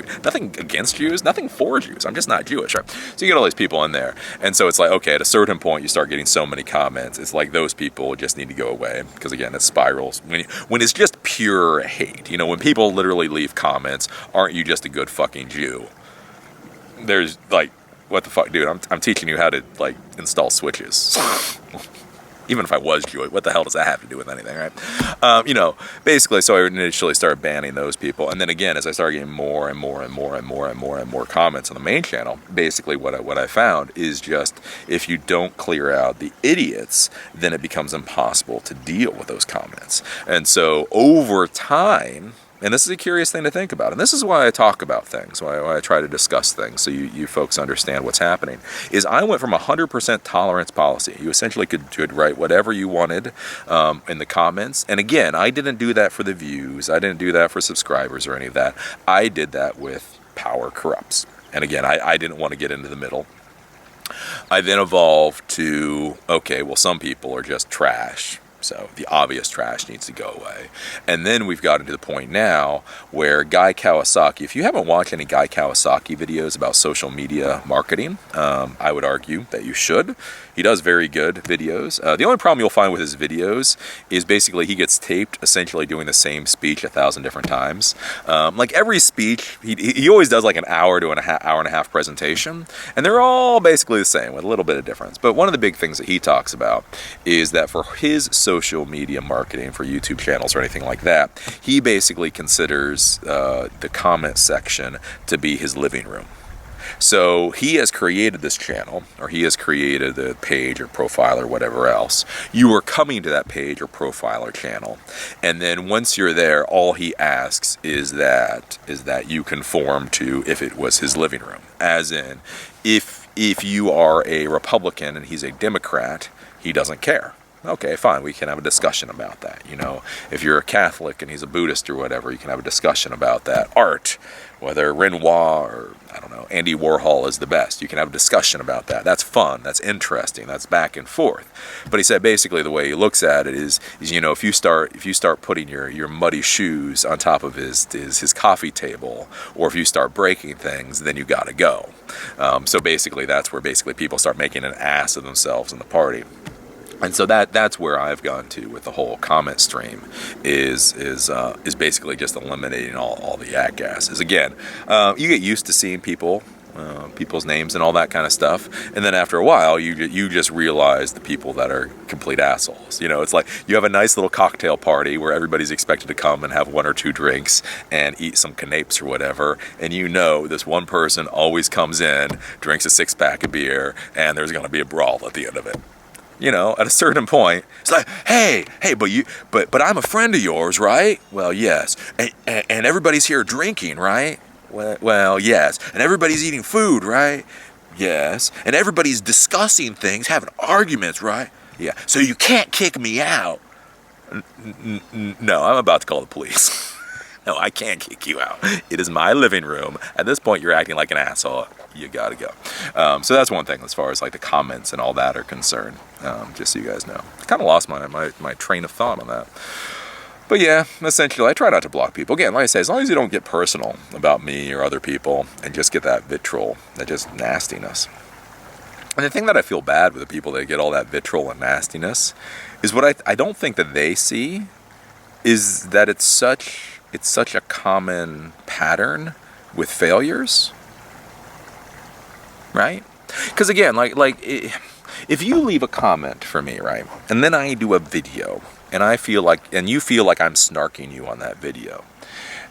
Jews, nothing for Jews. I'm just not Jewish, right? So you get all these people in there. And so it's like, okay, at a certain point, you start getting so many comments. It's like those people just need to go away. Because again, it spirals. When it's just pure hate, when people literally leave comments, aren't you just a good fucking Jew? There's like, what the fuck, dude? I'm teaching you how to like install switches. Even if I was Jewish, what the hell does that have to do with anything, right? Basically, so I initially started banning those people. And then again, as I started getting more and more comments on the main channel, basically what I found is just, if you don't clear out the idiots, then it becomes impossible to deal with those comments. And so over time, and this is a curious thing to think about, and this is why I talk about things, why I try to discuss things so you folks understand what's happening, is I went from 100% tolerance policy. You essentially could write whatever you wanted in the comments. And again, I didn't do that for the views. I didn't do that for subscribers or any of that. I did that with power corrupts. And again, I didn't want to get into the middle. I then evolved to, okay, well, some people are just trash. So the obvious trash needs to go away. And then we've gotten to the point now where Guy Kawasaki, if you haven't watched any Guy Kawasaki videos about social media marketing, I would argue that you should. He does very good videos. The only problem you'll find with his videos is basically he gets taped essentially doing the same speech 1,000 different times. Like every speech, he always does like an hour to an hour and a half presentation, and they're all basically the same with a little bit of difference. But one of the big things that he talks about is that for his social media marketing for YouTube channels or anything like that, he basically considers the comment section to be his living room. So he has created this channel, or he has created a page or profile or whatever else. You are coming to that page or profile or channel, and then once you're there, all he asks is that you conform to if it was his living room. As in, if you are a Republican and he's a Democrat, he doesn't care. Okay, fine, we can have a discussion about that. If you're a Catholic and he's a Buddhist or whatever, you can have a discussion about that. Art, whether Renoir or, I don't know, Andy Warhol is the best. You can have a discussion about that. That's fun, that's interesting, that's back and forth. But he said basically the way he looks at it is if you start putting your muddy shoes on top of his coffee table, or if you start breaking things, then you gotta go. So basically that's where people start making an ass of themselves in the party. And so that's where I've gone to with the whole comment stream is basically just eliminating all the jackasses. Again, you get used to seeing people's names and all that kind of stuff, and then after a while you just realize the people that are complete assholes. It's like you have a nice little cocktail party where everybody's expected to come and have 1 or 2 drinks and eat some canapes or whatever, and this one person always comes in, drinks a 6-pack of beer, and there's going to be a brawl at the end of it. At a certain point, it's like, hey, but I'm a friend of yours, right? Well, yes. And everybody's here drinking, right? Well, yes. And everybody's eating food, right? Yes. And everybody's discussing things, having arguments, right? Yeah. So you can't kick me out. No, I'm about to call the police. No, I can't kick you out. It is my living room. At this point, you're acting like an asshole. You gotta go. So that's one thing as far as like the comments and all that are concerned. Just so you guys know. I kind of lost my train of thought on that. But yeah, essentially, I try not to block people. Again, like I say, as long as you don't get personal about me or other people and just get that vitriol, that just nastiness. And the thing that I feel bad with the people that get all that vitriol and nastiness is what I don't think that they see is that it's such a common pattern with failures, right? Because again, if you leave a comment for me, right, and then I do a video, and you feel like I'm snarking you on that video,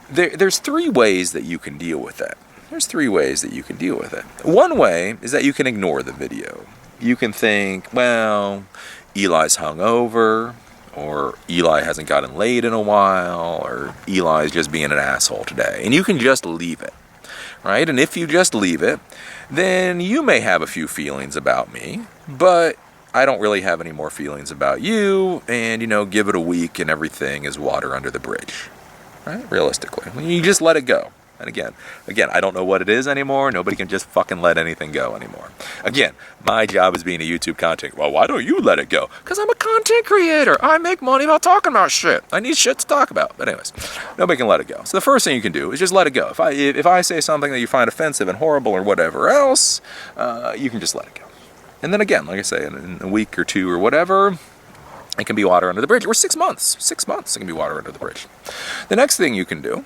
there's three ways that you can deal with that. There's three ways that you can deal with it. One way is that you can ignore the video. You can think, well, Eli's hungover, or Eli hasn't gotten laid in a while, or Eli's just being an asshole today. And you can just leave it, right? And if you just leave it, then you may have a few feelings about me, but I don't really have any more feelings about you, and, give it a week and everything is water under the bridge, right? Realistically. You just let it go. And again, I don't know what it is anymore. Nobody can just fucking let anything go anymore. Again, my job is being a YouTube content. Well, why don't you let it go? Because I'm a content creator. I make money about talking about shit. I need shit to talk about. But anyways, nobody can let it go. So the first thing you can do is just let it go. If I say something that you find offensive and horrible or whatever else, you can just let it go. And then again, like I say, in a week or two or whatever, it can be water under the bridge. Or 6 months. 6 months, it can be water under the bridge. The next thing you can do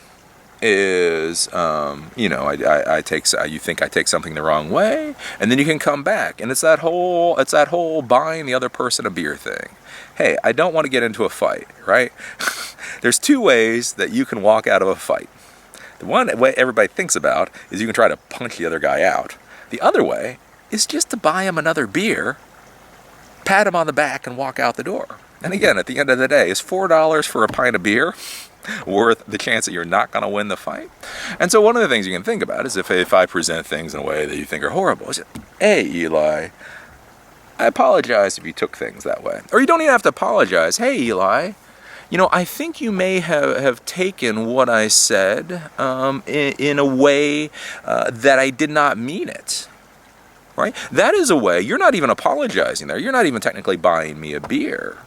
is, you think I take something the wrong way, and then you can come back, and it's that whole buying the other person a beer thing. Hey, I don't want to get into a fight, right? There's two ways that you can walk out of a fight. The one way everybody thinks about is you can try to punch the other guy out. The other way is just to buy him another beer, pat him on the back, and walk out the door. And again, at the end of the day, is $4 for a pint of beer worth the chance that you're not going to win the fight? And so one of the things you can think about is if I present things in a way that you think are horrible, is, hey, Eli, I apologize if you took things that way. Or you don't even have to apologize. Hey, Eli, I think you may have taken what I said in a way that I did not mean it. Right? That is a way. You're not even apologizing there. You're not even technically buying me a beer.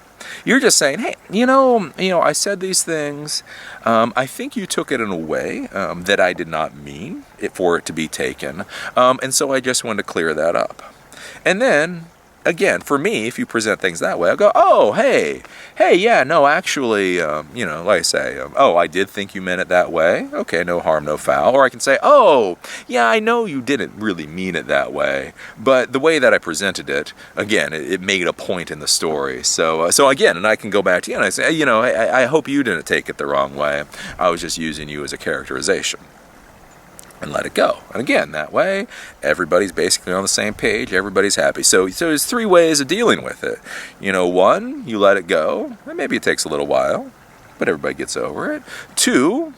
You're just saying, hey, I said these things. I think you took it in a way that I did not mean for it to be taken. And so I just wanted to clear that up. And then, again, for me, if you present things that way, I'll go, oh, hey, yeah, no, actually, like I say, I did think you meant it that way. Okay, no harm, no foul. Or I can say, oh, yeah, I know you didn't really mean it that way, but the way that I presented it, again, it made a point in the story. So again, and I can go back to you and I say, I hope you didn't take it the wrong way. I was just using you as a characterization. And let it go. And again, that way, everybody's basically on the same page. Everybody's happy. So there's three ways of dealing with it. One, you let it go. And maybe it takes a little while, but everybody gets over it. Two,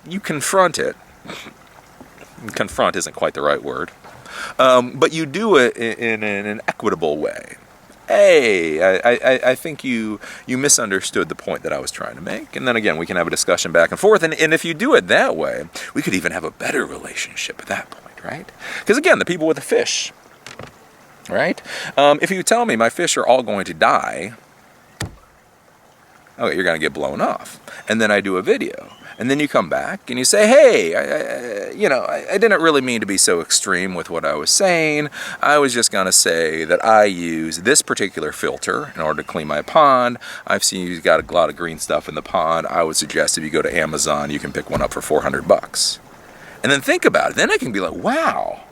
you confront it. Confront isn't quite the right word. But you do it in an equitable way. Hey, I think you misunderstood the point that I was trying to make. And then again, we can have a discussion back and forth. And if you do it that way, we could even have a better relationship at that point, right? Because again, the people with the fish, right? If you tell me my fish are all going to die, okay, you're going to get blown off. And then I do a video. And then you come back and you say, hey, I didn't really mean to be so extreme with what I was saying. I was just going to say that I use this particular filter in order to clean my pond. I've seen you've got a lot of green stuff in the pond. I would suggest if you go to Amazon, you can pick one up for $400. And then think about it. Then I can be like, wow,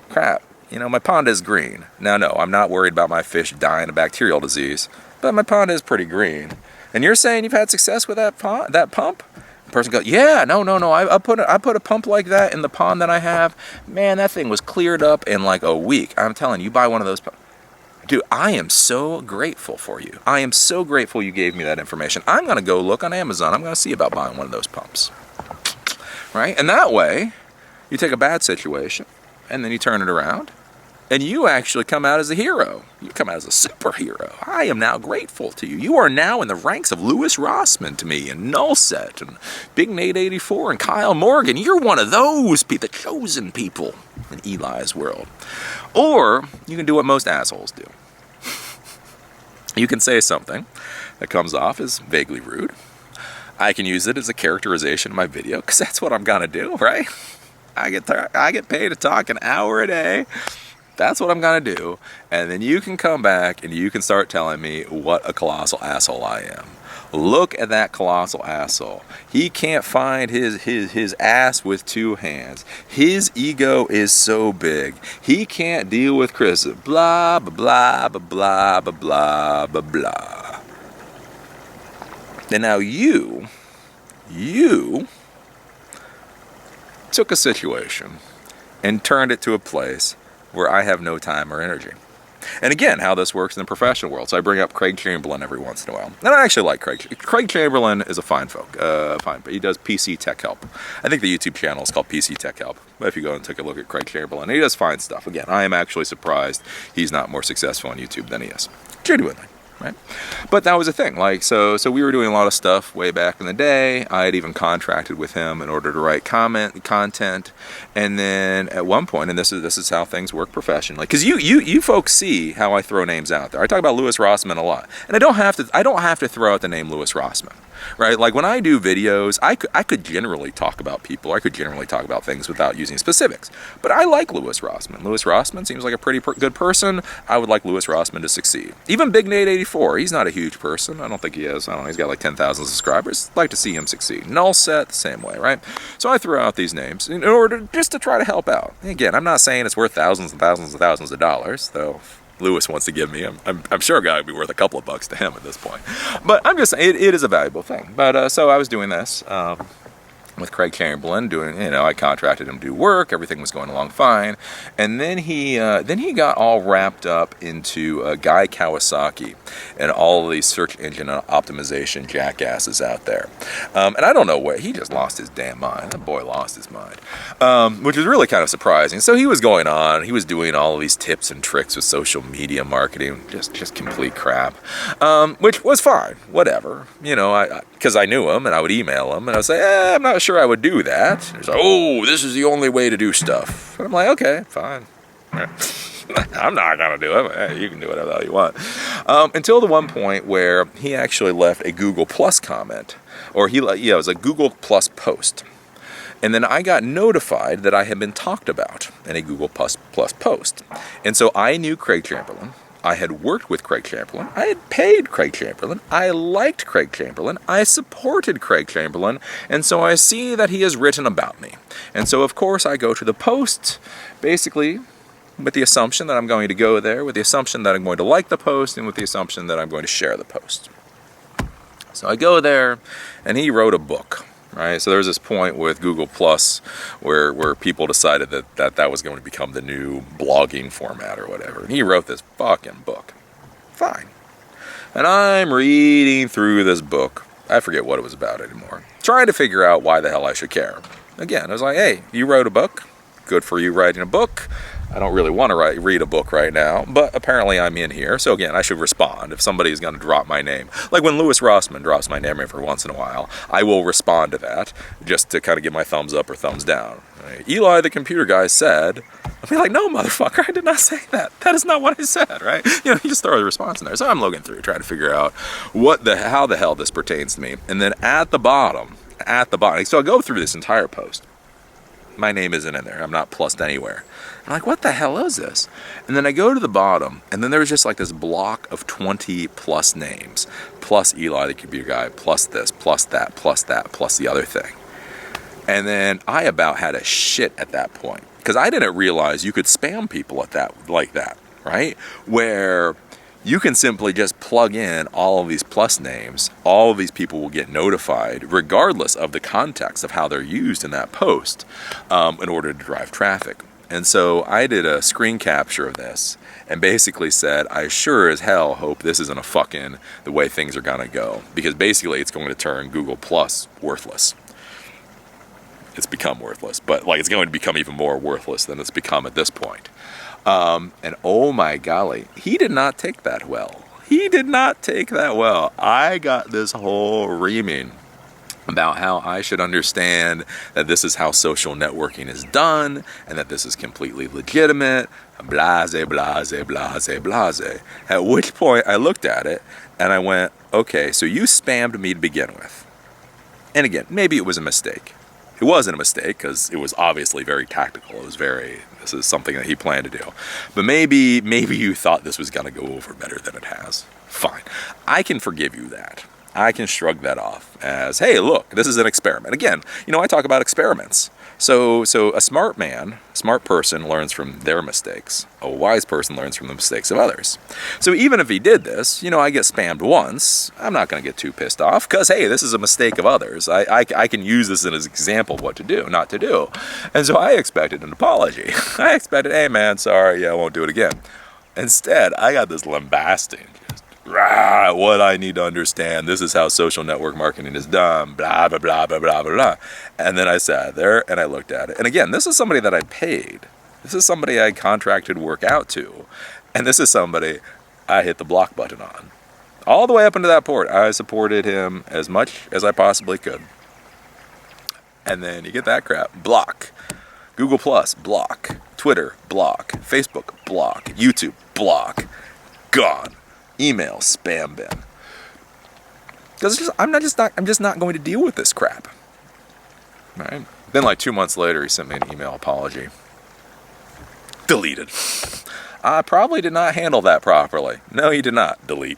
crap, my pond is green. Now, no, I'm not worried about my fish dying of bacterial disease, but my pond is pretty green. And you're saying you've had success with that pump? Person goes, yeah, no. I put a pump like that in the pond that I have. Man, that thing was cleared up in like a week. I'm telling you, buy one of those pumps. Dude, I am so grateful for you. I am so grateful you gave me that information. I'm going to go look on Amazon. I'm going to see about buying one of those pumps. Right? And that way, you take a bad situation, and then you turn it around, and you actually come out as a hero. You come out as a superhero. I am now grateful to you. You are now in the ranks of Louis Rossman to me, and Nullset, and Big Nate 84, and Kyle Morgan. You're one of those people, the chosen people in Eli's world. Or you can do what most assholes do. You can say something that comes off as vaguely rude. I can use it as a characterization in my video, because that's what I'm going to do, right? I get paid to talk an hour a day. That's what I'm going to do. And then you can come back and you can start telling me what a colossal asshole I am. Look at that colossal asshole. He can't find his ass with two hands. His ego is so big. He can't deal with Chris. Blah, blah, blah, blah, blah, blah, blah, blah. And now you took a situation and turned it to a place where I have no time or energy. And again, how this works in the professional world. So I bring up Craig Chamberlain every once in a while. And I actually like Craig. Craig Chamberlain is a fine but he does PC Tech Help. I think the YouTube channel is called PC Tech Help. But if you go and take a look at Craig Chamberlain, he does fine stuff. Again, I am actually surprised he's not more successful on YouTube than he is. Genuinely. Right? But that was a thing. Like, so we were doing a lot of stuff way back in the day. I had even contracted with him in order to write content. And then at one point, and this is how things work professionally, because you folks see how I throw names out there. I talk about Louis Rossmann a lot, and I don't have to throw out the name Louis Rossmann. Right? Like when I do videos, I could generally talk about people. I could generally talk about things without using specifics. But I like Louis Rossmann. Louis Rossmann seems like a pretty good person. I would like Louis Rossmann to succeed. Even Big Nate 84, he's not a huge person. I don't think he is. I don't know. He's got like 10,000 subscribers. I'd like to see him succeed. Null Set, the same way, right? So I threw out these names in order just to try to help out. And again, I'm not saying it's worth thousands and thousands and thousands of dollars, though. Lewis wants to give me. I'm sure a guy would be worth a couple of bucks to him at this point. But I'm just saying it is a valuable thing. But so I was doing this with Craig Chamberlain, I contracted him to do work. Everything was going along fine. And then he got all wrapped up into Guy Kawasaki and all of these search engine optimization jackasses out there. And I don't know what, he just lost his damn mind. That boy lost his mind, which was really kind of surprising. So he was going on, he was doing all of these tips and tricks with social media marketing, just complete crap, which was fine, whatever. Because I knew him and I would email him and I would say, I'm not sure I would do that. He's like, oh, this is the only way to do stuff. And I'm like, okay, fine. I'm not going to do it. Hey, you can do whatever the hell you want. Until the one point where he actually left a Google Plus comment. Or it was a Google Plus post. And then I got notified that I had been talked about in a Google Plus post. And so I knew Craig Chamberlain. I had worked with Craig Chamberlain. I had paid Craig Chamberlain. I liked Craig Chamberlain. I supported Craig Chamberlain. And so I see that he has written about me. And so, of course, I go to the post, basically, with the assumption that I'm going to go there, with the assumption that I'm going to like the post, and with the assumption that I'm going to share the post. So I go there, and he wrote a book. Right, so there was this point with Google Plus where people decided that was going to become the new blogging format or whatever. And he wrote this fucking book. Fine. And I'm reading through this book. I forget what it was about anymore. Trying to figure out why the hell I should care. Again, I was like, hey, you wrote a book. Good for you writing a book. I don't really want to read a book right now, but apparently I'm in here. So again, I should respond if somebody is going to drop my name. Like when Louis Rossmann drops my name every once in a while, I will respond to that just to kind of give my thumbs up or thumbs down. Right? Eli, the computer guy, said, I'll be like, no, motherfucker, I did not say that. That is not what I said, right? You just throw a response in there. So I'm looking through, trying to figure out how the hell this pertains to me. And then at the bottom, so I go through this entire post. My name isn't in there. I'm not plussed anywhere. I'm like, what the hell is this? And then I go to the bottom, and then there's just like this block of 20 plus names, plus Eli the computer guy, plus this, plus that, plus the other thing. And then I about had a shit at that point, because I didn't realize you could spam people like that, right? Where you can simply just plug in all of these plus names. All of these people will get notified regardless of the context of how they're used in that post in order to drive traffic. And so I did a screen capture of this and basically said, I sure as hell hope this isn't the way things are going to go. Because basically it's going to turn Google Plus worthless. It's become worthless, but it's going to become even more worthless than it's become at this point. And oh my golly, he did not take that well. I got this whole reaming about how I should understand that this is how social networking is done and that this is completely legitimate, blase, blase, blase, blase. At which point I looked at it and I went, okay, so you spammed me to begin with. And again, maybe it was a mistake. It wasn't a mistake because it was obviously very tactical. This is something that he planned to do. But maybe you thought this was going to go over better than it has. Fine. I can forgive you that. I can shrug that off as, hey, look, this is an experiment. Again, I talk about experiments. So a smart person learns from their mistakes. A wise person learns from the mistakes of others. So even if he did this, I get spammed once, I'm not going to get too pissed off because, hey, this is a mistake of others. I can use this as an example of what to do, not to do. And so I expected an apology. I expected, hey, man, sorry, yeah, I won't do it again. Instead, I got this lambasting. What I need to understand, this is how social network marketing is done, blah, blah, blah, blah, blah, blah. And then I sat there and I looked at it. And again, this is somebody that I paid. This is somebody I contracted work out to. And this is somebody I hit the block button on. All the way up into that port, I supported him as much as I possibly could. And then you get that crap. Block. Google Plus, block. Twitter, block. Facebook, block. YouTube, block. Gone. Email, spam bin. Because I'm just not going to deal with this crap. Right? Then like 2 months later, he sent me an email apology. Deleted. I probably did not handle that properly. No, he did not. Delete.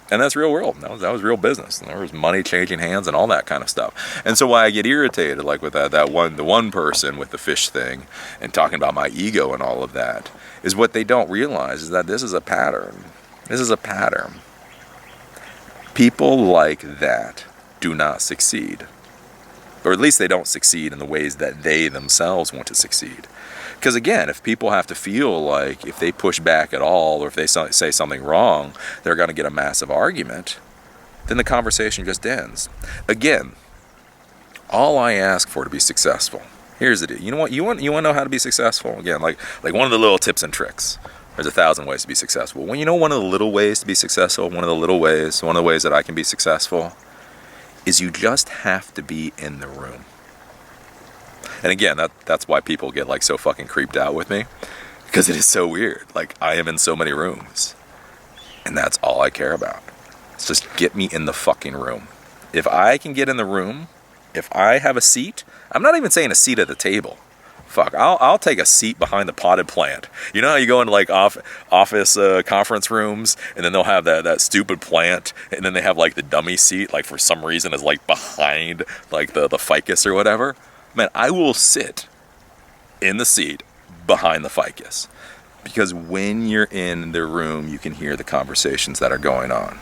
And that's real world. That was real business. And there was money changing hands and all that kind of stuff. And so why I get irritated, like with the one person with the fish thing and talking about my ego and all of that, is what they don't realize is that this is a pattern. This is a pattern. People like that do not succeed. Or at least they don't succeed in the ways that they themselves want to succeed. Because again, if people have to feel like if they push back at all or if they say something wrong, they're going to get a massive argument, then the conversation just ends. Again, all I ask for to be successful. Here's the deal. You know what? You want to know how to be successful? Again, like one of the little tips and tricks. There's 1,000 ways to be successful. Well, one of the little ways to be successful, one of the ways that I can be successful is you just have to be in the room. And again, that's why people get like so fucking creeped out with me, because it is so weird. Like I am in so many rooms and that's all I care about. It's just get me in the fucking room. If I can get in the room, if I have a seat, I'm not even saying a seat at the table. Fuck, I'll take a seat behind the potted plant. You know how you go into like office conference rooms and then they'll have that stupid plant and then they have like the dummy seat like for some reason is like behind like the ficus or whatever. Man, I will sit in the seat behind the ficus because when you're in the room, you can hear the conversations that are going on.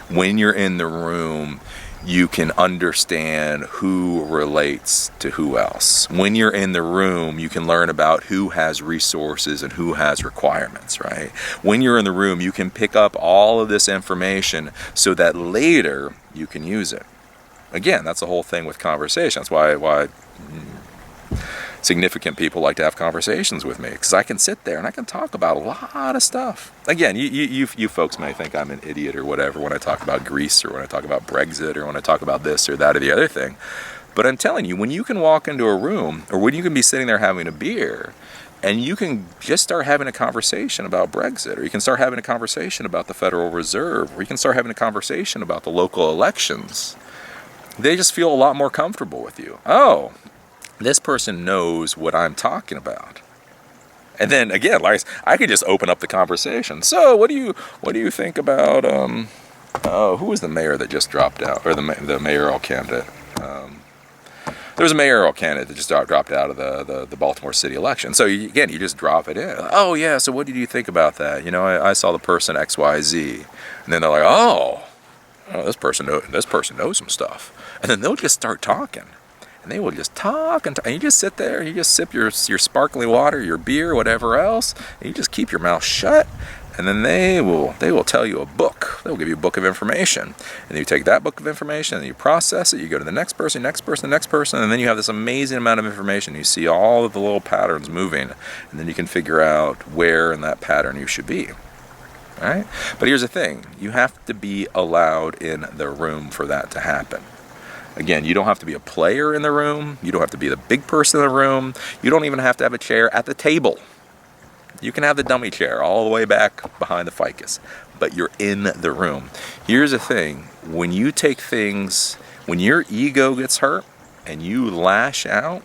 When you're in the room, you can understand who relates to who else. When you're in the room, you can learn about who has resources and who has requirements, right? When you're in the room, you can pick up all of this information so that later you can use it. Again, that's the whole thing with conversation. That's why significant people like to have conversations with me, because I can sit there and I can talk about a lot of stuff. Again, you folks may think I'm an idiot or whatever when I talk about Greece or when I talk about Brexit or when I talk about this or that or the other thing. But I'm telling you, when you can walk into a room or when you can be sitting there having a beer and you can just start having a conversation about Brexit, or you can start having a conversation about the Federal Reserve, or you can start having a conversation about the local elections, they just feel a lot more comfortable with you. Oh, this person knows what I'm talking about. And then again, like I could just open up the conversation. So, what do you think about who was the mayor that just dropped out, or the mayoral candidate? There was a mayoral candidate that just dropped out of the Baltimore City election. So you just drop it in. Oh yeah. So what did you think about that? I saw the person XYZ, and then they're like, oh, this person knows some stuff, and then they'll just start talking. And they will just talk and you just sit there, you just sip your sparkling water, your beer, whatever else, and you just keep your mouth shut, and then they will tell you a book. They'll give you a book of information. And you take that book of information and you process it, you go to the next person, and then you have this amazing amount of information. You see all of the little patterns moving, and then you can figure out where in that pattern you should be. All right? But here's the thing, you have to be allowed in the room for that to happen. Again, you don't have to be a player in the room. You don't have to be the big person in the room. You don't even have to have a chair at the table. You can have the dummy chair all the way back behind the ficus, but you're in the room. Here's the thing. When you take things, when your ego gets hurt, and you lash out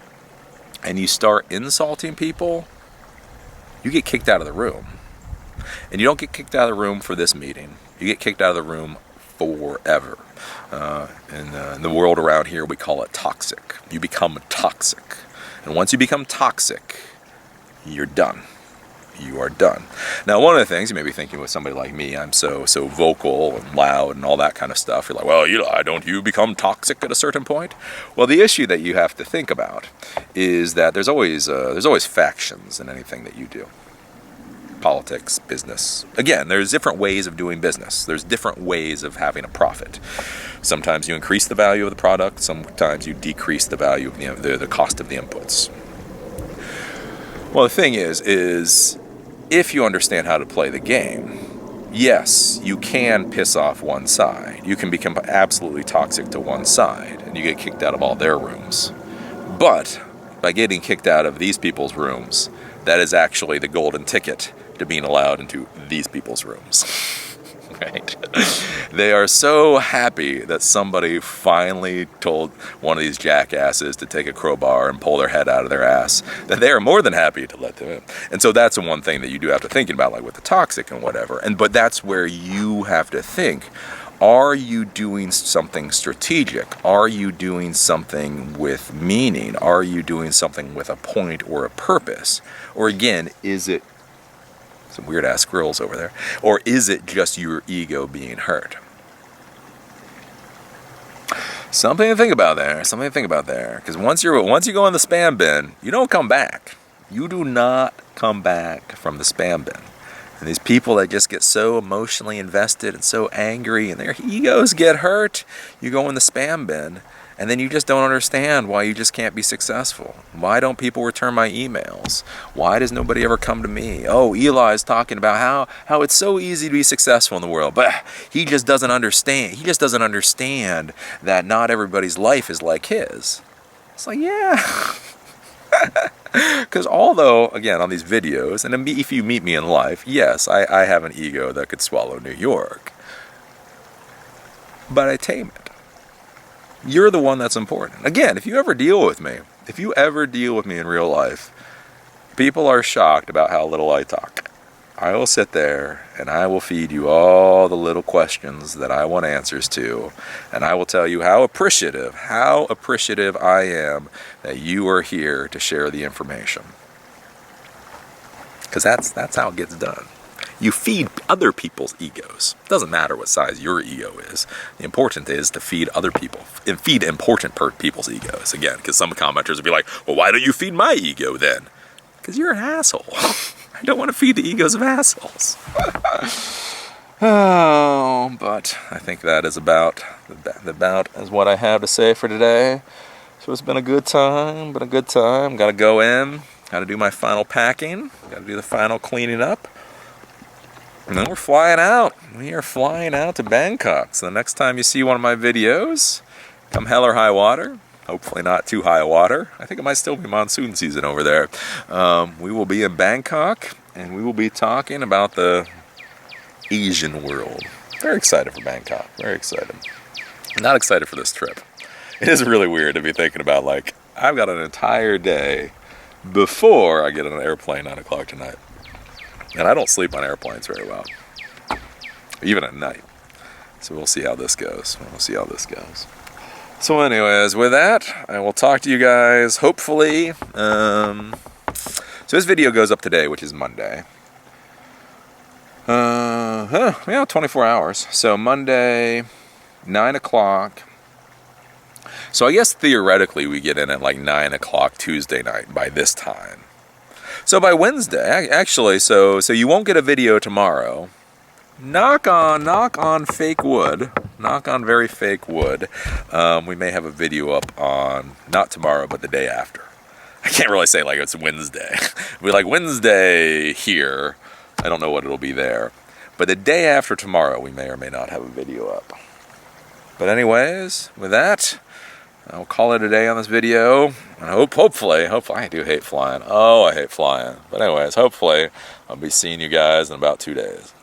and you start insulting people, you get kicked out of the room. And you don't get kicked out of the room for this meeting. You get kicked out of the room forever. In the world around here, we call it toxic. You become toxic. And once you become toxic, you're done. You are done. Now, one of the things you may be thinking with somebody like me, I'm so vocal and loud and all that kind of stuff. You're like, well, Eli, don't you become toxic at a certain point? Well, the issue that you have to think about is that there's always factions in anything that you do. Politics, business. Again, there's different ways of doing business. There's different ways of having a profit. Sometimes you increase the value of the product. Sometimes you decrease the value of the cost of the inputs. Well, the thing is if you understand how to play the game, yes, you can piss off one side. You can become absolutely toxic to one side, and you get kicked out of all their rooms. But by getting kicked out of these people's rooms, that is actually the golden ticket to being allowed into these people's rooms. Right? They are so happy that somebody finally told one of these jackasses to take a crowbar and pull their head out of their ass, that they are more than happy to let them in. And so that's the one thing that you do have to think about, like with the toxic and whatever. But that's where you have to think, are you doing something strategic? Are you doing something with meaning? Are you doing something with a point or a purpose? Or again, is it some weird ass squirrels over there? Or is it just your ego being hurt? Something to think about there. Because once you go in the spam bin, you don't come back. You do not come back from the spam bin. And these people that just get so emotionally invested and so angry and their egos get hurt, you go in the spam bin, and then you just don't understand why you just can't be successful. Why don't people return my emails? Why does nobody ever come to me? Oh, Eli's talking about how it's so easy to be successful in the world, but he just doesn't understand. He just doesn't understand that not everybody's life is like his. It's like, yeah. Because although, again, on these videos, and if you meet me in life, yes, I have an ego that could swallow New York. But I tame it. You're the one that's important. Again, if you ever deal with me in real life, people are shocked about how little I talk. I will sit there and I will feed you all the little questions that I want answers to, and I will tell you how appreciative I am that you are here to share the information. Because that's how it gets done. You feed other people's egos. It doesn't matter what size your ego is. The important is to feed other people and feed important people's egos. Again, because some commenters will be like, well, why don't you feed my ego then? Because you're an asshole. I don't want to feed the egos of assholes. Oh, but I think that is about as what I have to say for today. So it's been a good time. Got to go in. Got to do my final packing. Got to do the final cleaning up. And then we're flying out. We are flying out to Bangkok. So the next time you see one of my videos, come hell or high water. Hopefully not too high water. I think it might still be monsoon season over there. We will be in Bangkok, and we will be talking about the Asian world. Very excited for Bangkok. Very excited. Not excited for this trip. It is really weird to be thinking about, like, I've got an entire day before I get on an airplane 9 o'clock tonight. And I don't sleep on airplanes very well, even at night. So we'll see how this goes. So anyways, with that, I will talk to you guys, hopefully. So this video goes up today, which is Monday. 24 hours. So Monday, 9 o'clock. So I guess theoretically we get in at like 9 o'clock Tuesday night by this time. So by Wednesday, actually, so you won't get a video tomorrow. Knock on fake wood. Knock on very fake wood. We may have a video up on, not tomorrow, but the day after. I can't really say like it's Wednesday. It'll be like Wednesday here. I don't know what it'll be there. But the day after tomorrow, we may or may not have a video up. But anyways, with that, I'll call it a day on this video. And hopefully, I do hate flying. Oh, I hate flying. But anyways, hopefully, I'll be seeing you guys in about 2 days.